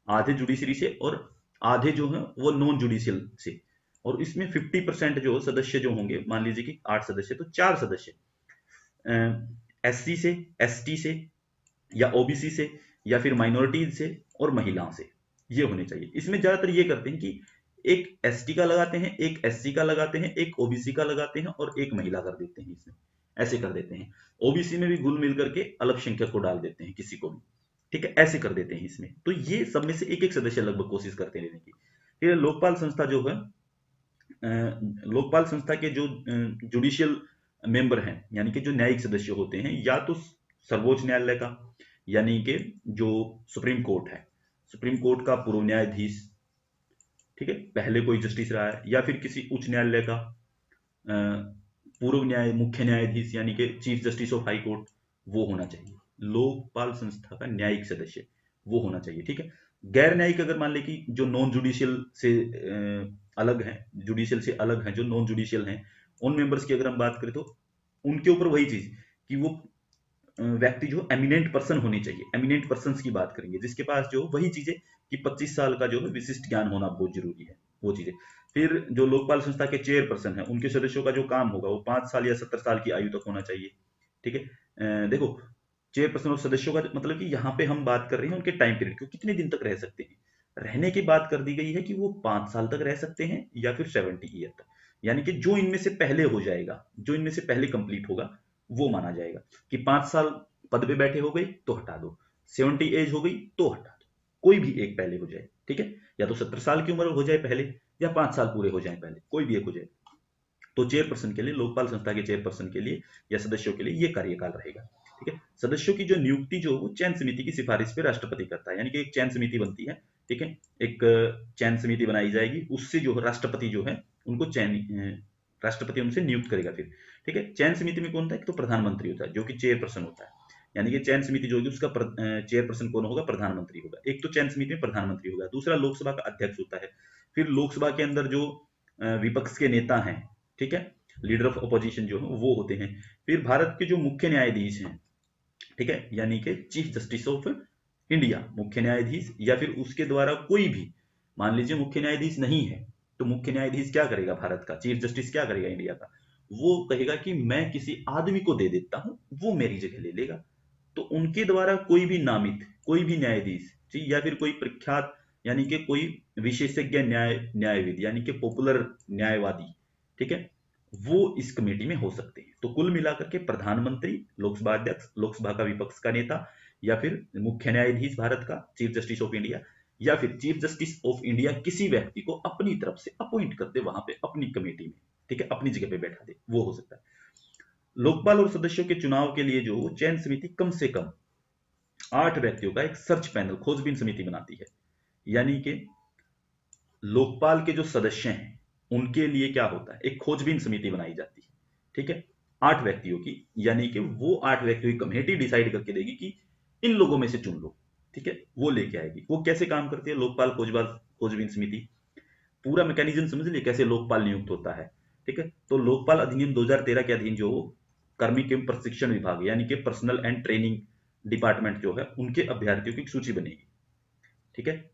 आधे जुडिशरी से, और आधे जो है वो नॉन जुडिशियल से, और इसमें 50% जो सदस्य जो होंगे, मान लीजिए कि 8 सदस्य, तो 4 सदस्य एससी से, एसटी से, या ओबीसी से, या फिर माइनॉरिटीज से, और महिलाओं से, ये होने चाहिए। इसमें ज्यादातर ये करते हैं कि एक एसटी का लगाते हैं, एक एससी का लगाते हैं, एक ओबीसी का लगाते हैं, और एक महिला कर देते हैं, इसमें ऐसे कर देते हैं। ओबीसी में भी घुल मिल करके अल्पसंख्यक को डाल देते हैं, किसी को भी, ठीक है, ऐसे कर देते हैं इसमें। तो ये सब में से एक एक सदस्य लगभग कोशिश करते हैं लेने की। फिर लोकपाल संस्था जो है, लोकपाल संस्था के जो जुडिशियल मेंबर हैं, यानी कि जो न्यायिक सदस्य होते हैं, या तो सर्वोच्च न्यायालय का, यानी कि जो सुप्रीम कोर्ट है, सुप्रीम कोर्ट का पूर्व न्यायाधीश, ठीक है, पहले कोई जस्टिस रहा है, या फिर किसी उच्च न्यायालय का पूर्व मुख्य न्यायाधीश, यानी कि chief justice of high court, वो होना चाहिए लोकपाल संस्था का न्यायिक सदस्य, वो होना चाहिए। ठीक है, गैर न्यायिक अगर मान ले कि जो नॉन जुडिशियल से अलग है, जुडिशियल से अलग है, जो नॉन जुडिशियल हैं, उन मेंबर्स की अगर हम बात करें, तो उनके ऊपर वही चीज कि वो व्यक्ति जो एमिनेंट पर्सन होने चाहिए, एमिनेंट पर्सन की बात करेंगे, जिसके पास जो वही चीजें कि 25 साल का जो है विशिष्ट ज्ञान होना बहुत जरूरी है, वो चीजें। फिर जो लोकपाल संस्था के चेयरपर्सन है, उनके सदस्यों का जो काम होगा वो 5 साल या 70 साल की आयु तक होना चाहिए। ठीक है, देखो, चेयरपर्सन और सदस्यों का मतलब कि यहाँ पे हम बात कर रहे हैं उनके टाइम पीरियड की, कितने दिन तक रह सकते हैं। रहने की बात कर दी गई है कि वो 5 साल तक रह सकते हैं, या फिर 70 ईयर तक, यानी कि जो इनमें से पहले हो जाएगा, जो इनमें से पहले कंप्लीट होगा, वो माना जाएगा कि 5 साल पद पे बैठे हो गए तो हटा दो, 70 एज हो गई तो हटा दो, कोई भी एक पहले हो जाए, ठीक है, या तो 70 साल की उम्र हो जाए पहले, या 5 साल पूरे हो जाए पहले, कोई भी एक हो जाए। तो चेयरपर्सन के लिए, लोकपाल संस्था के चेयरपर्सन के लिए या सदस्यों के लिए ये कार्यकाल रहेगा, ठीक है। सदस्यों की जो नियुक्ति जो वो चयन समिति की सिफारिश पे राष्ट्रपति करता है, यानी कि एक चयन समिति बनती है, ठीक है, एक चयन समिति बनाई जाएगी, उससे जो राष्ट्रपति जो है उनको राष्ट्रपति उनसे नियुक्त करेगा फिर, ठीक है। चयन समिति में कौन होता है, एक तो प्रधानमंत्री होता है जो कि चेयरपर्सन होता है, यानी कि चयन समिति जो होगी उसका चेयरपर्सन कौन होगा, प्रधानमंत्री होगा। एक तो चयन समिति में प्रधानमंत्री होगा, दूसरा लोकसभा का अध्यक्ष होता है। फिर लोकसभा के अंदर जो विपक्ष के नेता हैं, ठीक है, लीडर ऑफ अपोजिशन जो है वो होते हैं। फिर भारत के जो मुख्य न्यायाधीश हैं, ठीक है, यानी कि चीफ जस्टिस ऑफ इंडिया, मुख्य न्यायाधीश, या फिर उसके द्वारा कोई भी, मान लीजिए मुख्य न्यायाधीश नहीं है तो मुख्य न्यायाधीश क्या करेगा, भारत का चीफ जस्टिस क्या करेगा इंडिया का, वो कहेगा कि मैं किसी आदमी को दे देता हूं, वो मेरी जगह ले लेगा। तो उनके द्वारा कोई भी नामित कोई भी न्यायाधीश, ठीक, या फिर कोई प्रख्यात यानी कि कोई विशेषज्ञ न्यायविद यानी कि पॉपुलर न्यायवादी, ठीक है, वो इस कमेटी में हो सकते हैं। तो कुल मिलाकर के प्रधानमंत्री, लोकसभा अध्यक्ष, लोकसभा का विपक्ष का नेता, या फिर मुख्य न्यायाधीश भारत का चीफ जस्टिस ऑफ इंडिया, या फिर चीफ जस्टिस ऑफ इंडिया किसी व्यक्ति को अपनी तरफ से अपॉइंट कर दे वहां पे अपनी कमेटी में, ठीक है, अपनी जगह पे बैठा दे, वो हो सकता है। लोकपाल और सदस्यों के चुनाव के लिए जो चयन समिति कम से कम 8 व्यक्तियों का एक सर्च पैनल, खोजबीन समिति बनाती है, यानी कि लोकपाल के जो सदस्य हैं उनके लिए क्या होता है, एक खोजबीन समिति बनाई जाती है, ठीक है, 8 व्यक्तियों की, यानी कि वो 8 व्यक्तियों की कमेटी डिसाइड करके देगी कि इन लोगों में से चुन लो, ठीक है, वो लेके आएगी। वो कैसे काम करती है लोकपाल खोजबीन समिति, पूरा मैकेनिज्म समझ लिए कैसे लोकपाल नियुक्त होता है, ठीक है। तो लोकपाल अधिनियम 2013 के अधीन जो कार्मिक एवं प्रशिक्षण विभाग यानी कि पर्सनल एंड ट्रेनिंग डिपार्टमेंट जो है उनके अभ्यर्थियों की एक सूची बनेगी, ठीक है।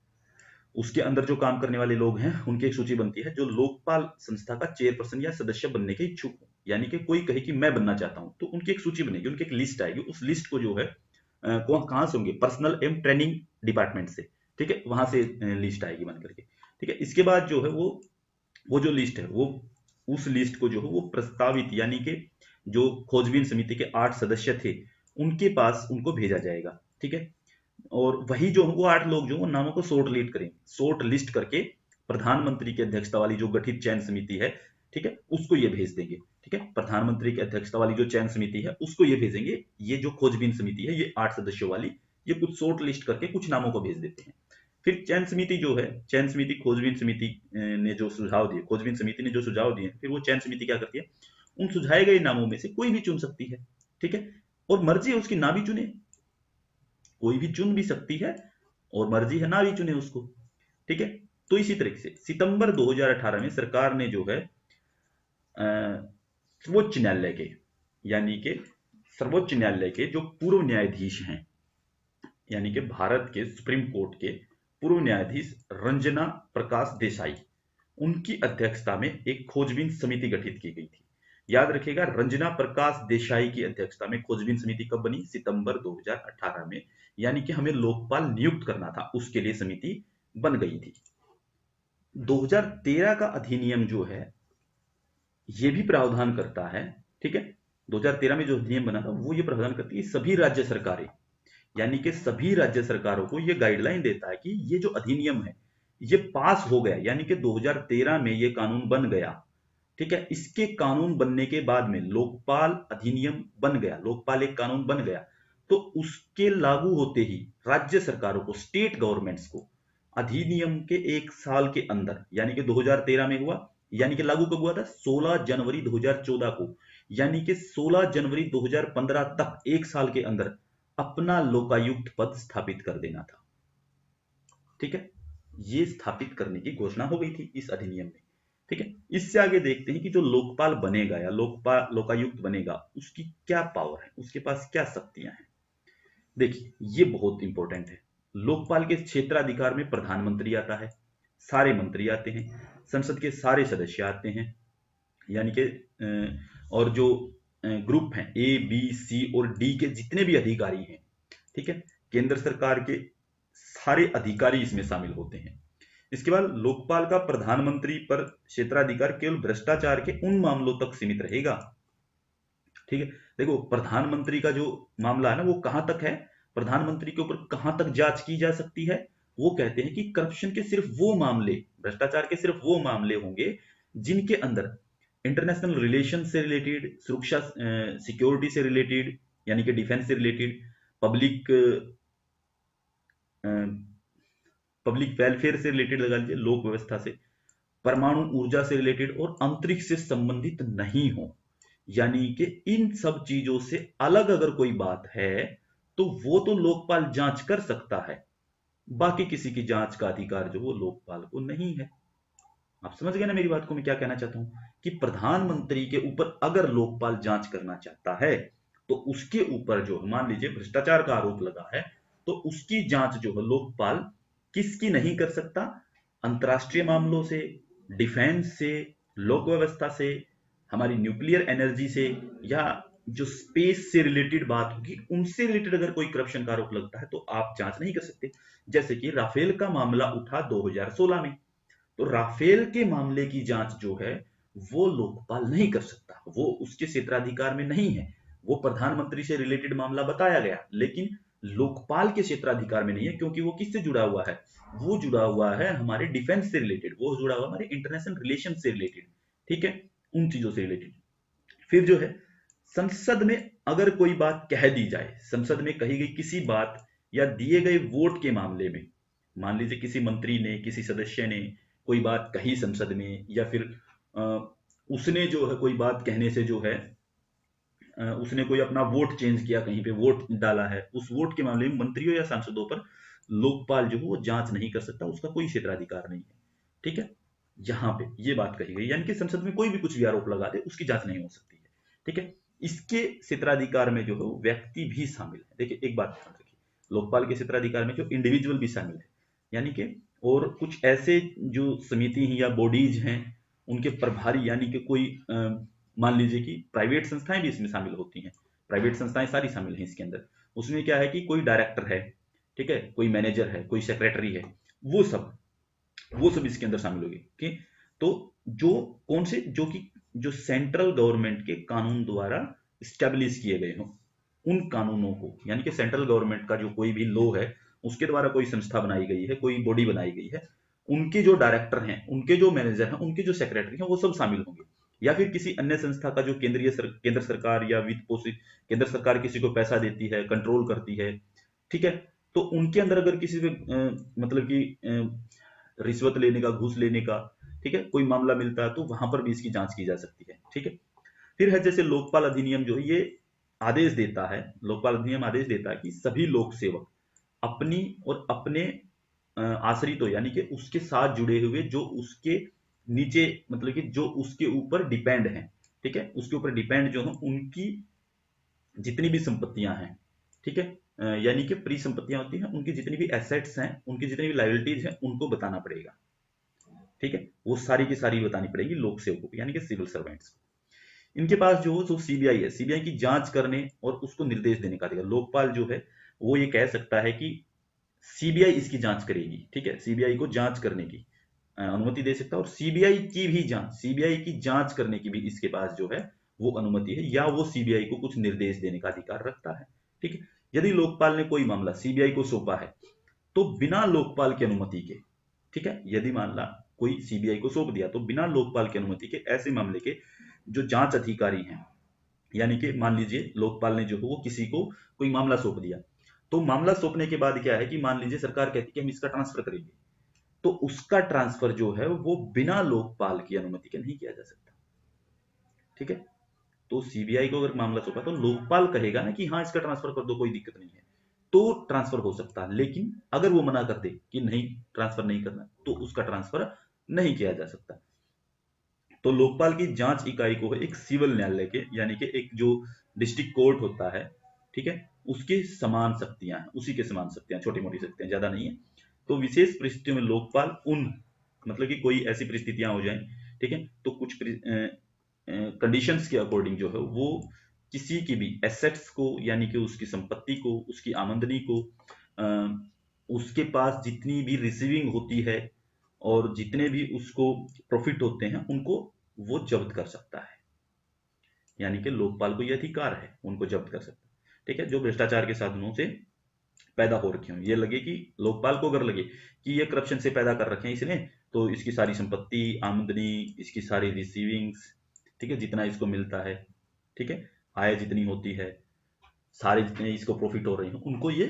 उसके अंदर जो काम करने वाले लोग हैं उनकी एक सूची बनती है, जो लोकपाल संस्था का चेयरपर्सन या सदस्य बनने के इच्छुक हो, यानी कि कोई कहे कि मैं बनना चाहता हूं तो उनकी एक सूची बनेगी, उनकी एक लिस्ट आएगी। उस लिस्ट को जो है कहां से होंगे, पर्सनल एवं ट्रेनिंग डिपार्टमेंट से, ठीक है, वहां से लिस्ट आएगी बन करके, ठीक है। इसके बाद जो है वो जो लिस्ट है वो उस लिस्ट को जो है वो प्रस्तावित यानी कि जो खोजबीन समिति के 8 सदस्य थे उनके पास उनको भेजा जाएगा, ठीक है। और वही जो वो 8 लोग जो वो नामों को शॉर्ट लिस्ट करके प्रधानमंत्री की अध्यक्षता वाली जो गठित चयन समिति है, ठीक है, उसको ये भेज देंगे, ठीक है। प्रधानमंत्री की अध्यक्षता वाली जो चयन समिति है उसको ये भेजेंगे, ये जो खोजबीन समिति है ये 8 सदस्यों वाली, ये कुछ शॉर्ट लिस्ट करके कुछ नामों को भेज देते हैं। फिर चयन समिति जो है, चयन समिति खोजबीन समिति ने जो सुझाव दिए, खोजबीन समिति ने जो सुझाव दिए, फिर वो चयन समिति क्या करती है, उन सुझाए गए नामों में से कोई भी चुन सकती है, ठीक है, और मर्जी है उसकी ना भी चुने, कोई भी चुन भी सकती है और मर्जी है ना भी चुने उसको, ठीक है। तो इसी तरीके से सितंबर 2018 में सरकार ने जो है सर्वोच्च न्यायालय के यानी कि सर्वोच्च न्यायालय के जो पूर्व न्यायाधीश हैं, यानी कि भारत के सुप्रीम कोर्ट के पूर्व न्यायाधीश रंजना प्रकाश देसाई, उनकी अध्यक्षता में एक खोजबीन समिति गठित की गई थी। याद रखिएगा, रंजना प्रकाश देसाई की अध्यक्षता में खोजबीन समिति कब बनी, सितंबर 2018 में, यानी कि हमें लोकपाल नियुक्त करना था उसके लिए समिति बन गई थी। 2013 का अधिनियम जो है ये भी प्रावधान करता है, ठीक है, 2013 में जो अधिनियम बना था वो ये प्रावधान करती है सभी राज्य सरकारें, यानी कि सभी राज्य सरकारों को ये गाइडलाइन देता है कि ये जो अधिनियम है ये पास हो गया, यानी कि 2013 में ये कानून बन गया, ठीक है। इसके कानून बनने के बाद में लोकपाल अधिनियम बन गया, लोकपाल एक कानून बन गया, तो उसके लागू होते ही राज्य सरकारों को, स्टेट गवर्नमेंट्स को अधिनियम के 1 साल के अंदर, यानी कि 2013 में हुआ, यानी कि लागू कब हुआ था, 16 जनवरी 2014 को, यानी कि 16 जनवरी 2015 तक 1 साल के अंदर अपना लोकायुक्त पद स्थापित कर देना था, ठीक है। ये स्थापित करने की घोषणा हो गई थी इस अधिनियम में, ठीक है। इससे आगे देखते हैं कि जो लोकपाल बनेगा या लोकायुक्त बनेगा उसकी क्या पावर है, उसके पास क्या शक्तियां हैं। देखिए ये बहुत इंपॉर्टेंट है। लोकपाल के क्षेत्राधिकार में प्रधानमंत्री आता है, सारे मंत्री आते हैं, संसद के सारे सदस्य आते हैं, यानी कि और जो ग्रुप हैं ए बी सी और डी के जितने भी अधिकारी हैं, ठीक है, केंद्र सरकार के सारे अधिकारी इसमें शामिल होते हैं। इसके बाद लोकपाल का प्रधानमंत्री पर क्षेत्राधिकार केवल भ्रष्टाचार के उन मामलों तक सीमित रहेगा, ठीक है। देखो, प्रधानमंत्री का जो मामला है ना, वो कहां तक है, प्रधानमंत्री के ऊपर कहां तक जांच की जा सकती है। वो कहते हैं कि करप्शन के सिर्फ वो मामले, भ्रष्टाचार के सिर्फ वो मामले होंगे जिनके अंदर इंटरनेशनल रिलेशन से रिलेटेड, सुरक्षा सिक्योरिटी से रिलेटेड, यानी कि डिफेंस से रिलेटेड, पब्लिक पब्लिक वेलफेयर से रिलेटेड, लगा लीजिए लोक व्यवस्था से, परमाणु ऊर्जा से रिलेटेड और अंतरिक्ष से संबंधित नहीं हो। यानी कि इन सब चीजों से अलग अगर कोई बात है तो वो तो लोकपाल जांच कर सकता है, बाकी किसी की जांच का अधिकार जो वो लोकपाल को नहीं है। आप समझ गए ना मेरी बात को, मैं क्या कहना चाहता हूं कि प्रधानमंत्री के ऊपर अगर लोकपाल जांच करना चाहता है तो उसके ऊपर जो मान लीजिए भ्रष्टाचार का आरोप लगा है, तो उसकी जांच जो है लोकपाल किसकी नहीं कर सकता, अंतर्राष्ट्रीय मामलों से, डिफेंस से, लोक व्यवस्था से, हमारी न्यूक्लियर एनर्जी से, या जो स्पेस से रिलेटेड बात होगी उनसे रिलेटेड अगर कोई करप्शन का आरोप लगता है तो आप जांच नहीं कर सकते। जैसे कि राफेल का मामला उठा 2016 में, तो राफेल के मामले की जांच जो है वो लोकपाल नहीं कर सकता, वो उसके क्षेत्राधिकार में नहीं है। वो प्रधानमंत्री से रिलेटेड मामला बताया गया, लेकिन लोकपाल के क्षेत्राधिकार में नहीं है, क्योंकि वो किससे जुड़ा हुआ है, वो जुड़ा हुआ है हमारे डिफेंस से रिलेटेड, वो जुड़ा हुआ हमारे इंटरनेशनल रिलेशन से रिलेटेड। ठीक है, उन चीजों से रिलेटेड। फिर जो है संसद में अगर कोई बात कह दी जाए, संसद में कही गई किसी बात या दिए गए वोट के मामले में, मान लीजिए किसी मंत्री ने, किसी सदस्य ने कोई बात कही संसद में, या फिर अ, उसने जो है कोई बात कहने से जो है उसने कोई अपना वोट चेंज किया, कहीं पे वोट डाला है, उस वोट के मामले में मंत्रियों या सांसदों पर लोकपाल जो है वो जांच नहीं कर सकता, उसका कोई क्षेत्राधिकार नहीं है। ठीक है, यहाँ पे ये बात कही गई, यानी कि संसद में कोई भी कुछ भी आरोप लगा दे उसकी जांच नहीं हो सकती है। ठीक है, इसके क्षेत्राधिकार में जो है वो व्यक्ति भी शामिल है। देखिए एक बात ध्यान रखिए, लोकपाल के क्षेत्राधिकार में जो इंडिविजुअल भी शामिल है, यानी कि और कुछ ऐसे जो समिति हैं या बॉडीज हैं उनके प्रभारी, यानी कि कोई मान लीजिए कि प्राइवेट संस्थाएं भी इसमें शामिल होती हैं, प्राइवेट संस्थाएं सारी शामिल हैं इसके अंदर। उसमें क्या है कि कोई डायरेक्टर है, ठीक है, कोई मैनेजर है, कोई सेक्रेटरी है, वो सब वो सब इसके अंदर शामिल होगी। कि तो जो कौन से, जो कि जो सेंट्रल गवर्नमेंट के कानून द्वारा स्टैब्लिश किए गए हों, उन कानूनों को, यानी कि सेंट्रल गवर्नमेंट का जो कोई भी लॉ है उसके द्वारा कोई संस्था बनाई गई है, कोई बॉडी बनाई गई है, उनके जो डायरेक्टर हैं, उनके जो मैनेजर हैं, उनके जो सेक्रेटरी हैं, वो सब शामिल होंगे। या फिर किसी अन्य संस्था का जो केंद्र सरकार या वित्त पोषित, केंद्र सरकार किसी को पैसा देती है, कंट्रोल करती है, ठीक है, तो उनके अंदर अगर किसी पे मतलब कि रिश्वत लेने का, घूस लेने का, ठीक है, कोई मामला मिलता है तो वहां पर भी इसकी जांच की जा सकती है। ठीक है, फिर है जैसे लोकपाल अधिनियम जो है ये आदेश देता है, लोकपाल अधिनियम आदेश देता है कि सभी लोक सेवक अपनी और अपने आश्रितों, यानी कि उसके साथ जुड़े हुए जो उसके नीचे, मतलब कि जो उसके ऊपर डिपेंड हैं, ठीक है, उसके ऊपर डिपेंड जो है उनकी जितनी भी संपत्तियां हैं, ठीक है, यानी कि परिसंपत्तियां होती हैं, उनकी जितनी भी एसेट्स हैं, उनकी जितनी भी लाइबिलिटीज हैं, उनको बताना पड़ेगा। ठीक है, वो सारी की सारी बतानी पड़ेगी लोक सेवकों को, यानी कि सिविल सर्वेंट्स को। इनके पास जो सीबीआई है, सीबीआई की जांच करने और उसको निर्देश देने का अधिकार, लोकपाल जो है वो ये कह सकता है कि सीबीआई इसकी जांच करेगी। ठीक है, सीबीआई को जांच करने की अनुमति दे सकता है, और सीबीआई की भी जांच, सीबीआई की जांच करने की भी इसके पास जो है वो अनुमति है, या वो सीबीआई को कुछ निर्देश देने का अधिकार रखता है। ठीक है, यदि लोकपाल ने कोई मामला सीबीआई को सौंपा है तो बिना लोकपाल की अनुमति के, ठीक है, यदि मान ला कोई सीबीआई को सौंप दिया तो बिना लोकपाल की अनुमति के ऐसे मामले के जो जांच अधिकारी हैं, यानी कि मान लीजिए लोकपाल ने जो है वो किसी को कोई मामला सौंप दिया, तो मामला सौंपने के बाद क्या है कि मान लीजिए सरकार कहती है कि हम इसका ट्रांसफर करेंगे, तो उसका ट्रांसफर जो है वो बिना लोकपाल की अनुमति के नहीं किया जा सकता। ठीक है, तो सीबीआई को अगर मामला सौंपा तो लोकपाल कहेगा ना कि हाँ इसका ट्रांसफर कर दो, कोई दिक्कत नहीं है, तो ट्रांसफर हो सकता है। लेकिन अगर वो मना कर दे कि नहीं ट्रांसफर नहीं करना, तो उसका ट्रांसफर नहीं किया जा सकता। तो लोकपाल की जांच इकाई को एक सिविल न्यायालय के, यानी कि एक जो डिस्ट्रिक्ट कोर्ट होता है, ठीक है, उसके समान शक्तियां हैं, उसी के समान शक्तियां, छोटी मोटी शक्तियां, ज्यादा नहीं है। तो विशेष परिस्थितियों में लोकपाल उन, मतलब कि कोई ऐसी परिस्थितियां हो जाएं, ठीक है, तो कुछ कंडीशंस के अकॉर्डिंग जो है वो किसी की भी एसेट्स को, यानी कि उसकी संपत्ति को, उसकी आमदनी को, उसके पास जितनी भी रिसीविंग होती है और जितने भी उसको प्रॉफिट होते हैं उनको वो जब्त कर सकता है। यानी कि लोकपाल को ये अधिकार है उनको जब्त कर सकता है। ठीक है, जो भ्रष्टाचार के साधनों से पैदा हो रखे हों, ये लगे कि लोकपाल को अगर लगे कि ये करप्शन से पैदा कर रखे हैं इसने, तो इसकी सारी संपत्ति, आमदनी, इसकी सारी रिसीविंग्स, ठीक है, जितना इसको मिलता है, ठीक है, आय जितनी होती है, सारे जितने इसको प्रॉफिट हो रहे हैं, उनको ये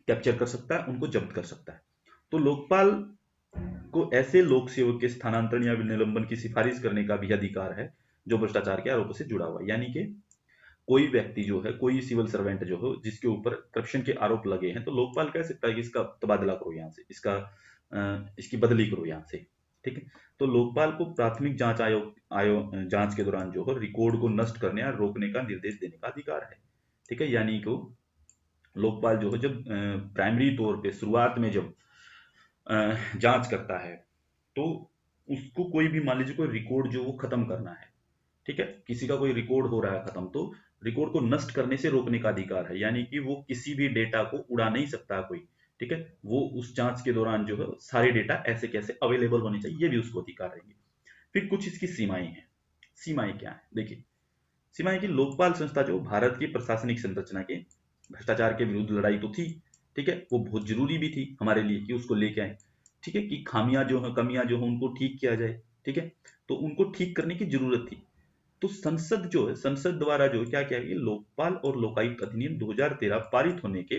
कैप्चर कर सकता है, उनको जब्त कर सकता है। तो लोकपाल को ऐसे लोक सेवक के स्थानांतरण या निलंबन की सिफारिश करने का भी अधिकार है जो भ्रष्टाचार के आरोपों से जुड़ा हुआ है। यानी कि कोई व्यक्ति जो है, कोई सिविल सर्वेंट जो हो जिसके ऊपर करप्शन के आरोप लगे हैं, तो लोकपाल कह सकता है कि इसका तबादला करो यहाँ से, इसकी बदली करो यहाँ से। ठीक है, तो लोकपाल को प्राथमिक जांच जांच के दौरान जो है रिकॉर्ड को नष्ट करने या रोकने का निर्देश देने का अधिकार है। ठीक है, यानी कि लोकपाल जो है जब प्राइमरी तौर पे शुरुआत में जब जांच करता है, तो उसको कोई भी, मान लीजिए कोई रिकॉर्ड जो वो खत्म करना है, ठीक है, किसी का कोई रिकॉर्ड हो रहा है खत्म, तो रिकॉर्ड को नष्ट करने से रोकने का अधिकार है। यानी कि वो किसी भी डेटा को उड़ा नहीं सकता कोई। ठीक है, वो उस जांच के दौरान जो है सारे डेटा ऐसे कैसे अवेलेबल होने चाहिए, ये भी उसको अधिकार रहेंगे। फिर कुछ इसकी सीमाएं हैं। सीमाएं क्या है, देखिए, सीमाएं की लोकपाल संस्था जो भारत की प्रशासनिक संरचना के भ्रष्टाचार के विरुद्ध लड़ाई तो थी, ठीक है, वो बहुत जरूरी भी थी हमारे लिए कि उसको लेके आए। ठीक है, कि खामियां जो है, कमियां जो है, उनको ठीक किया जाए। ठीक है, तो उनको ठीक करने की जरूरत थी। तो संसद जो है, संसद द्वारा जो क्या किया कि लोकपाल और लोकायुक्त अधिनियम 2013 पारित होने के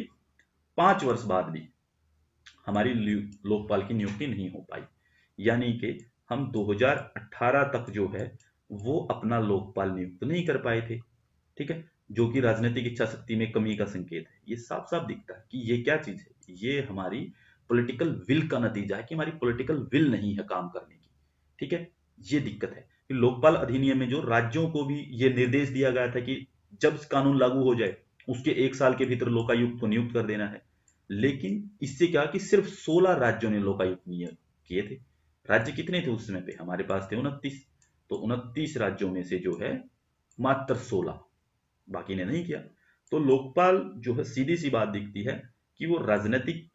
5 वर्ष बाद भी हमारी लोकपाल की नियुक्ति नहीं हो पाई। यानी कि हम 2018 तक जो है वो अपना लोकपाल नियुक्त नहीं कर पाए थे। ठीक है, जो कि राजनीतिक इच्छा शक्ति में कमी का संकेत है। ये साफ साफ दिखता है कि ये क्या चीज है, ये हमारी पॉलिटिकल विल का नतीजा है कि हमारी पॉलिटिकल विल नहीं है काम करने की। ठीक है, ये दिक्कत है कि लोकपाल अधिनियम में जो राज्यों को भी ये निर्देश दिया गया था कि जब कानून लागू हो जाए उसके 1 साल के भीतर लोकायुक्त को नियुक्त कर देना है, लेकिन इससे क्या कि सिर्फ 16 राज्यों ने लोकायुक्त नियुक्त किए थे। राज्य कितने थे उस समय पे, हमारे पास थे 29। तो 29 राज्यों में से जो है मात्र 16, बाकी ने नहीं किया। तो लोकपाल जो है, सीधी सी बात दिखती है कि वो राजनीतिक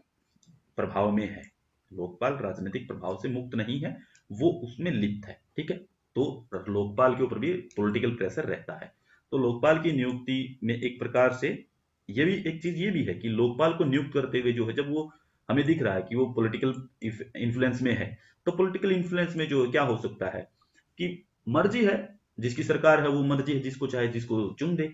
प्रभाव में है। लोकपाल राजनीतिक प्रभाव से मुक्त नहीं है, वो उसमें लिप्त है। ठीक है, तो लोकपाल के ऊपर भी पॉलिटिकल प्रेशर रहता है। तो लोकपाल की नियुक्ति में एक प्रकार से ये भी एक चीज ये भी है कि लोकपाल को नियुक्त करते हुए जो है, जब वो हमें दिख रहा है कि वो पॉलिटिकल इन्फ्लुएंस में है, तो पॉलिटिकल इन्फ्लुएंस में जो क्या हो सकता है कि मर्जी है, जिसकी सरकार है वो मर्जी है, जिसको चाहे जिसको चुन दे,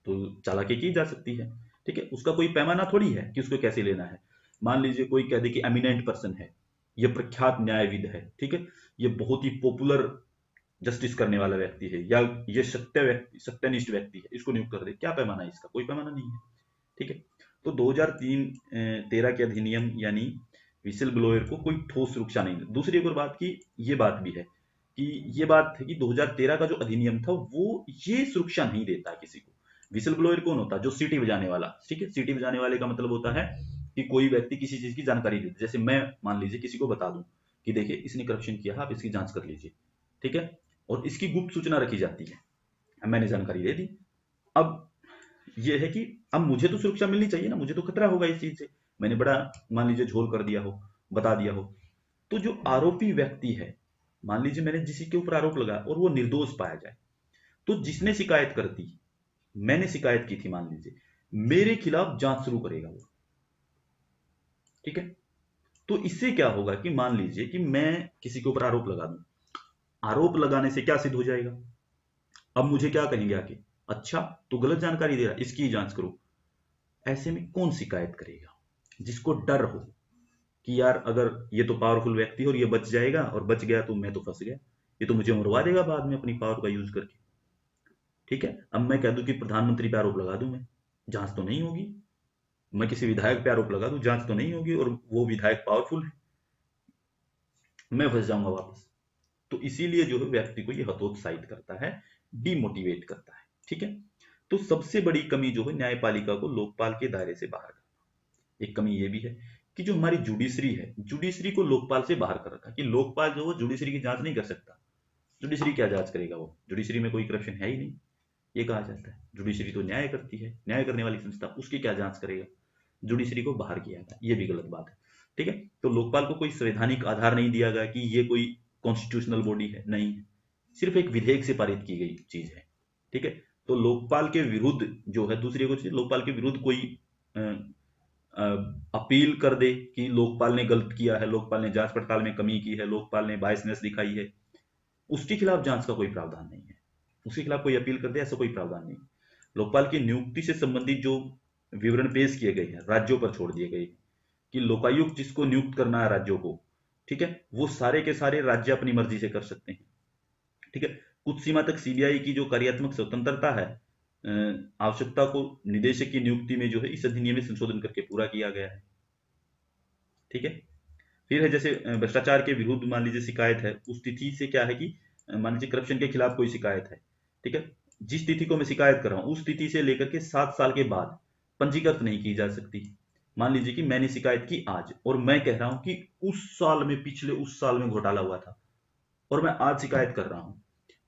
तो चालाकी की जा सकती है। ठीक है, उसका कोई पैमाना थोड़ी है कि उसको कैसे लेना है। मान लीजिए कोई कह दे कि एमिनेंट पर्सन है, ये प्रख्यात न्यायविद है, ठीक है, ये बहुत ही पॉपुलर जस्टिस करने वाला व्यक्ति है, या ये सत्यनिष्ठ व्यक्ति है, इसको नियुक्त कर दे, क्या पैमाना है इसका, कोई पैमाना नहीं है। ठीक है, तो 2013 के अधिनियम यानी विसल ब्लोअर को कोई ठोस सुरक्षा नहीं दी। दूसरी एक और बात की ये बात भी है कि ये बात है कि 2013 का जो अधिनियम था वो ये सुरक्षा नहीं देता किसी को। विसल ब्लोअर कौन होता है, जो सीटी बजाने वाला। ठीक है, सीटी बजाने वाले का मतलब होता है कि कोई व्यक्ति किसी चीज की जानकारी दे, जैसे मैं मान लीजिए किसी को बता दूं कि देखिए इसने करप्शन किया है, आप इसकी जांच कर लीजिए। ठीक है, और इसकी गुप्त सूचना रखी जाती है, मैंने जानकारी दे दी। अब ये है कि अब मुझे तो सुरक्षा मिलनी चाहिए ना, मुझे तो खतरा होगा इस चीज से, मैंने बड़ा मान लीजिए झोल कर दिया हो, बता दिया हो। तो जो आरोपी व्यक्ति है, मान लीजिए मैंने किसी के ऊपर आरोप लगाया और वो निर्दोष पाया जाए, तो जिसने शिकायत कर दी, मैंने शिकायत की थी मान लीजिए, मेरे खिलाफ जांच शुरू करेगा वो। ठीक है, तो इससे क्या होगा कि मान लीजिए कि मैं किसी के ऊपर आरोप लगा दूं, आरोप लगाने से क्या सिद्ध हो जाएगा, अब मुझे क्या कहेंगे आके, अच्छा तू गलत जानकारी दे रहा, इसकी जांच करो। ऐसे में कौन शिकायत करेगा, जिसको डर हो कि यार अगर ये तो पावरफुल व्यक्ति है और ये बच जाएगा, और बच गया तो मैं तो फंस गया, ये तो मुझे मरवा देगा बाद में अपनी पावर का यूज करके। ठीक है, अब मैं कह दूं कि प्रधानमंत्री पे आरोप लगा दूं, मैं, जांच तो नहीं होगी। मैं किसी विधायक पे आरोप लगा दूं, जांच तो नहीं होगी, और वो विधायक पावरफुल है, मैं फंस जाऊंगा वापस। तो इसीलिए जो है व्यक्ति को ये हतोत्साहित करता है, डिमोटिवेट करता है। ठीक है, तो सबसे बड़ी कमी जो है न्यायपालिका को लोकपाल के दायरे से बाहर करना। एक कमी ये भी है कि जो हमारी जुडिशरी है, जुडिशरी को लोकपाल से बाहर कर रखा कि लोकपाल जो है जुडिशरी की जांच नहीं कर सकता। जुडिशरी क्या जांच करेगा, वो जुडिशरी में कोई करप्शन है ही नहीं, ये कहा जाता है। जुडिशरी तो न्याय करती है, न्याय करने वाली संस्था, उसकी क्या जांच करेगा, जुडिशरी को बाहर किया गया, ये भी गलत बात है। ठीक है, तो लोकपाल को कोई संवैधानिक आधार नहीं दिया गया कि ये कोई कॉन्स्टिट्यूशनल बॉडी है, नहीं है, सिर्फ एक विधेयक से पारित की गई चीज है। ठीक है, तो लोकपाल के विरुद्ध जो है, दूसरी कुछ लोकपाल के विरुद्ध कोई अ, अ, अपील कर दे कि लोकपाल ने गलत किया है, लोकपाल ने जांच पड़ताल में कमी की है, लोकपाल ने बायसनेस दिखाई है, उसके खिलाफ जांच का कोई प्रावधान नहीं है। उसके खिलाफ कोई अपील कर दे, ऐसा कोई प्रावधान नहीं। लोकपाल की नियुक्ति से संबंधित जो विवरण पेश किए गए हैं राज्यों पर छोड़ दिए गए कि लोकायुक्त जिसको नियुक्त करना है राज्यों को, ठीक है, वो सारे के सारे राज्य अपनी मर्जी से कर सकते हैं। ठीक है, कुछ सीमा तक सीबीआई की जो कार्यात्मक स्वतंत्रता है, आवश्यकता को निदेशक की नियुक्ति में जो है इस अधिनियम में संशोधन करके पूरा किया गया है। ठीक है, फिर है जैसे भ्रष्टाचार के विरुद्ध मान लीजिए शिकायत है, उस तिथि से क्या है कि मान लीजिए करप्शन के खिलाफ कोई शिकायत है, ठीक है, जिस तिथि को मैं शिकायत कर रहा हूं उस तिथि से लेकर के 7 साल के बाद पंजीकृत नहीं की जा सकती। मान लीजिए कि मैंने शिकायत की आज और मैं कह रहा हूं कि उस साल में, पिछले उस साल में घोटाला हुआ था और मैं आज शिकायत कर रहा हूं,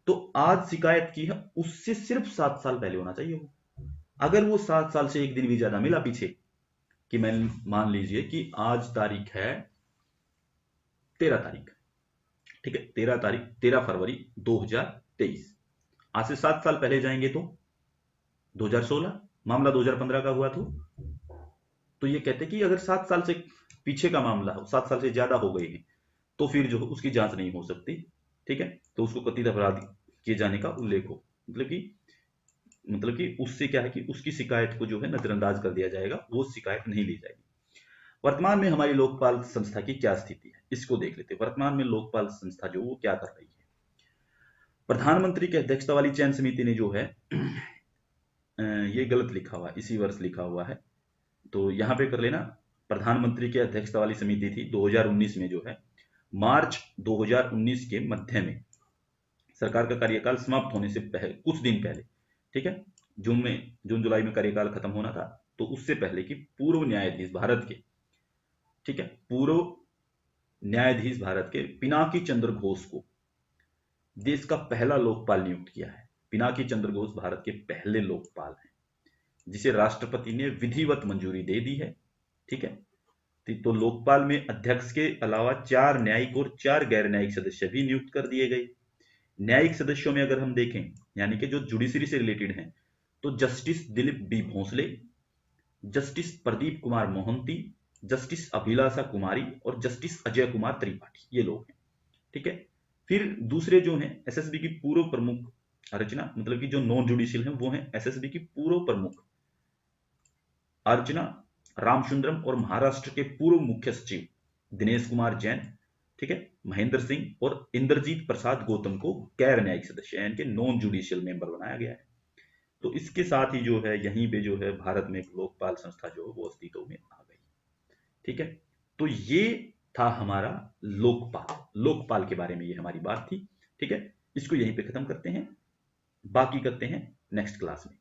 तो आज शिकायत की है उससे सिर्फ 7 साल पहले होना चाहिए वो। अगर वो 7 साल से एक दिन भी ज्यादा मिला पीछे, कि मैं मान लीजिए कि आज तारीख है 13 तारीख, ठीक है, 13 तारीख, 13 फरवरी 2023, आज से 7 साल पहले जाएंगे तो 2016, मामला 2015 का हुआ तो ये कहते कि अगर 7 साल से पीछे का मामला हो, 7 साल से ज्यादा हो गए हैं, तो फिर जो उसकी जांच नहीं हो सकती। ठीक है, तो उसको कथित अपराध किए जाने का उल्लेख हो, मतलब कि उससे क्या है कि उसकी शिकायत को जो है नजरअंदाज कर दिया जाएगा, वो शिकायत नहीं ली जाएगी। वर्तमान में हमारी लोकपाल संस्था की क्या स्थिति है, इसको देख लेते हैं। वर्तमान में लोकपाल संस्था जो वो क्या कर रही है। प्रधानमंत्री की अध्यक्षता वाली चयन समिति ने जो है ये गलत लिखा हुआ है, इसी वर्ष लिखा हुआ है, तो यहां पे कर लेना। प्रधानमंत्री की अध्यक्षता वाली समिति थी 2019 में, जो है मार्च 2019 के मध्य में, सरकार का कार्यकाल समाप्त होने से पहले कुछ दिन पहले, ठीक है, जून जुलाई में कार्यकाल खत्म होना था, तो उससे पहले कि पूर्व न्यायाधीश भारत के, ठीक है, पूर्व न्यायाधीश भारत के पिनाकी चंद्र घोष को देश का पहला लोकपाल नियुक्त किया है। पिनाकी चंद्र घोष भारत के पहले लोकपाल हैं, जिसे राष्ट्रपति ने विधिवत मंजूरी दे दी है। ठीक है, तो लोकपाल में अध्यक्ष के अलावा 4 न्यायिक और 4 गैर न्यायिक सदस्य भी नियुक्त कर दिए गए। न्यायिक सदस्यों में अगर हम देखें, यानी कि जो जुडिशरी से रिलेटेड हैं, तो justice Dilip B Bhosale, justice Pradeep Kumar Mohanty, justice Abhilasha Kumari और जस्टिस अजय कुमार त्रिपाठी, ये लोग हैं। ठीक है, फिर दूसरे जो हैं एसएसबी की पूर्व प्रमुख अर्चना, मतलब कि जो नॉन जुडिशियल हैं वो हैं एसएसबी की पूर्व प्रमुख अर्चना रामचंद्रम और महाराष्ट्र के पूर्व मुख्य सचिव दिनेश कुमार जैन, ठीक है, महेंद्र सिंह और इंद्रजीत प्रसाद गौतम को गैर न्यायिक सदस्य यानी कि नॉन जुडिशियल मेंबर बनाया गया है। तो इसके साथ ही जो है यहीं पे जो है भारत में एक लोकपाल संस्था जो है वो अस्तित्व में आ गई। ठीक है, तो ये था हमारा लोकपाल के बारे में ये हमारी बात थी। ठीक है, इसको यहीं पे खत्म करते हैं, बाकी करते हैं नेक्स्ट क्लास में।